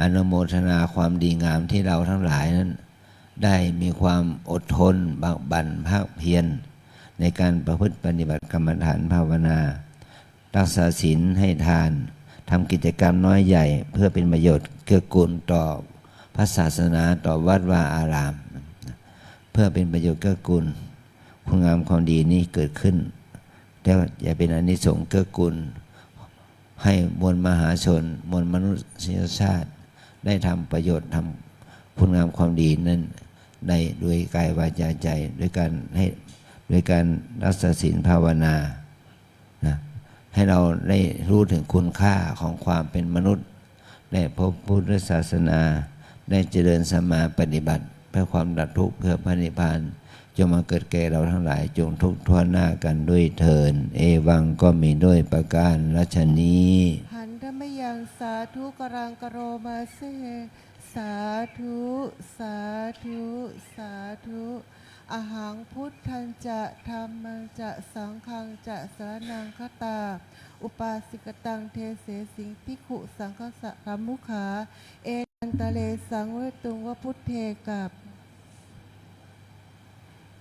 อนุโมทนาความดีงามที่เราทั้งหลายนั้นได้มีความอดทนบากบั่นภาคเพียรในการประพฤติปฏิบัติกรรมฐานภาวนารักษาศีลให้ทานทำกิจกรรมน้อยใหญ่เพื่อเป็นประโยชน์เกื้อกูลต่อพระศาสนาต่อวัดวาอารามเพื่อเป็นประโยชน์เกื้อกูลคุณงามความดีนี้เกิดขึ้นแล้วจะเป็นอานิสงส์เกื้อกูลให้มวลมหาชนมวลมนุษยชาติได้ทำประโยชน์ทำคุณงามความดีนั้นได้ด้วยกายวาจาใจด้วยการรักษาศีลภาวนานะให้เราได้รู้ถึงคุณค่าของความเป็นมนุษย์ได้พบพุทธศาสนาได้เจริญสมาปฏิบัติเพื่อความดับทุกข์เพื่อพระนิพพานจงมาเกิดแก่เราทั้งหลายจงทุกข์ทั่วหน้ากันด้วยเถิดเอวังก็มีด้วยประการรัชนีหันธมยังสาธุกรังกโรมาเซสาธุสาธุสาธุอหังพุทธังจะธัมมังจะสังฆังจะสรณังคตาอุปาสิกตังเทเสสิงภิกขุสังฆสะรัมมุขาเอตันตะเลสังเวตุงวพุทเทกับ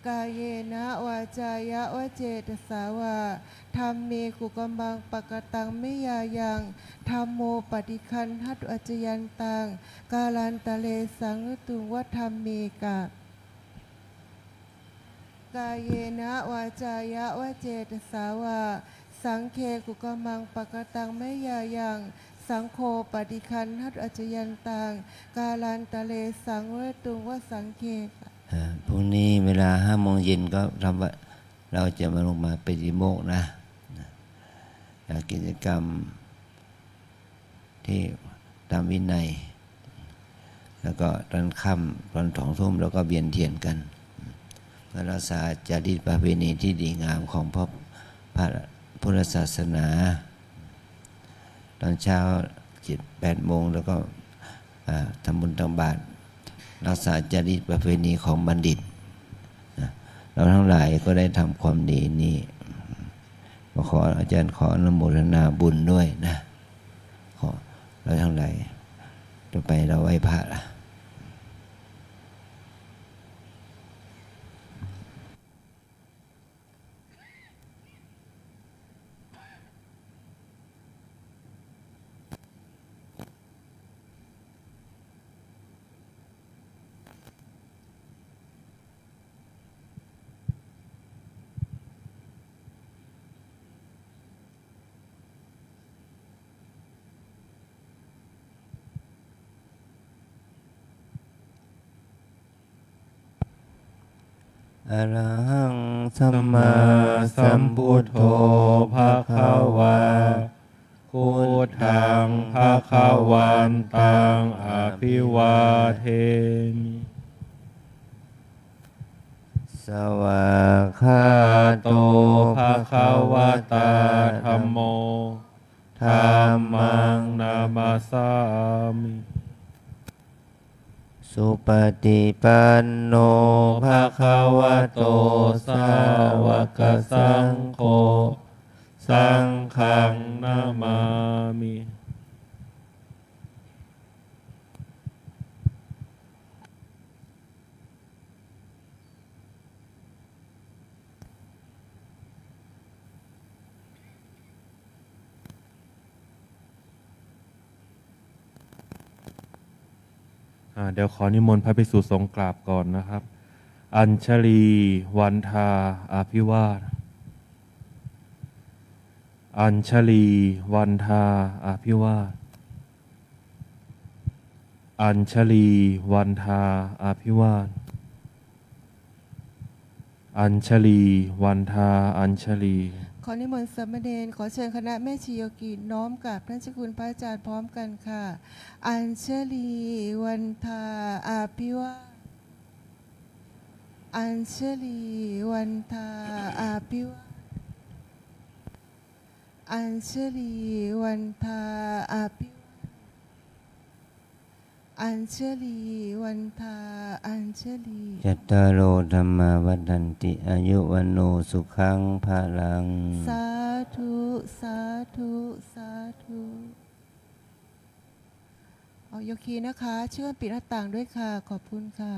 กายเยนะวาจายะวเจตสาวาธัมเมกุกมังปะกตังไม่ยายังธัมโมปฏิคันหัตอัจจยันตังกาลันตะเลสังตุงวัฒมเมกะกายเยนะวาจายะวเจตสาวาสังเคกุกมังปะกตังไม่ยายังสังโฆปฏิคันหัตอัจจยันตังกาลันตะเลสังเวตุงวสังเคกะ พรุ่งนี้เวลา5 โมงเย็นก็ทำว่าเราจะมาลงมาปฏิโมกข์นะกิจกรรมที่ตามวินัย แล้วก็ตอนค่ำตอน20 ทุ่มแล้วก็เวียนเทียนกันเพื่อรักษาจารีตประเพณีที่ดีงามของพระพุทธศาสนา ตอนเช้า7-8 โมงแล้วก็ทำบุญตักบาตรรักษาจารีตประเพณีของบัณฑิตเราทั้งหลายก็ได้ทำความดีนี้ขออาจารย์ขออนุโมทนาบุญด้วยนะขอเราทั้งหลายต่อไปเราไหว้พระละอะระหังสัมมาสัมพุทโธภะคะวา พุทธังภะคะวันตังอภิวาเทมิ สวาคา โตภะคะวะตาธัมโมธัมมังนามาสามิ สุปฏิปันโน ภะคะวะโตสาวกสังโฆสังฆังนามามิ เดี๋ยวขอนิมนต์พระภิกษุสงฆ์กราบก่อนนะครับ อัญชลีวันทาอาภิวาทอัญชลีวันทาอาภิวาทอัญชลีวันทาอาภิวาทอัญชลีวันทาอัญชลี ขอนิมนต์สามเณรขอเชิญคณะแม่ชีโยกีน้อมกับท่านเจ้าคุณพระอาจารย์พร้อมกันค่ะ อัญชลีวันทาอาภิวาทอัญชลีวันทาอาภิวาทอัญชลีวันทาอาภิวาทอัญชลีวันทาอัญชลี จัตตารโอธรรมาวัฏันติอายุวันโนสุขังภะลัง สาธุสาธุสาธุเอาโยคีนะคะช่วยปิดหน้าต่างด้วยค่ะขอบคุณค่ะ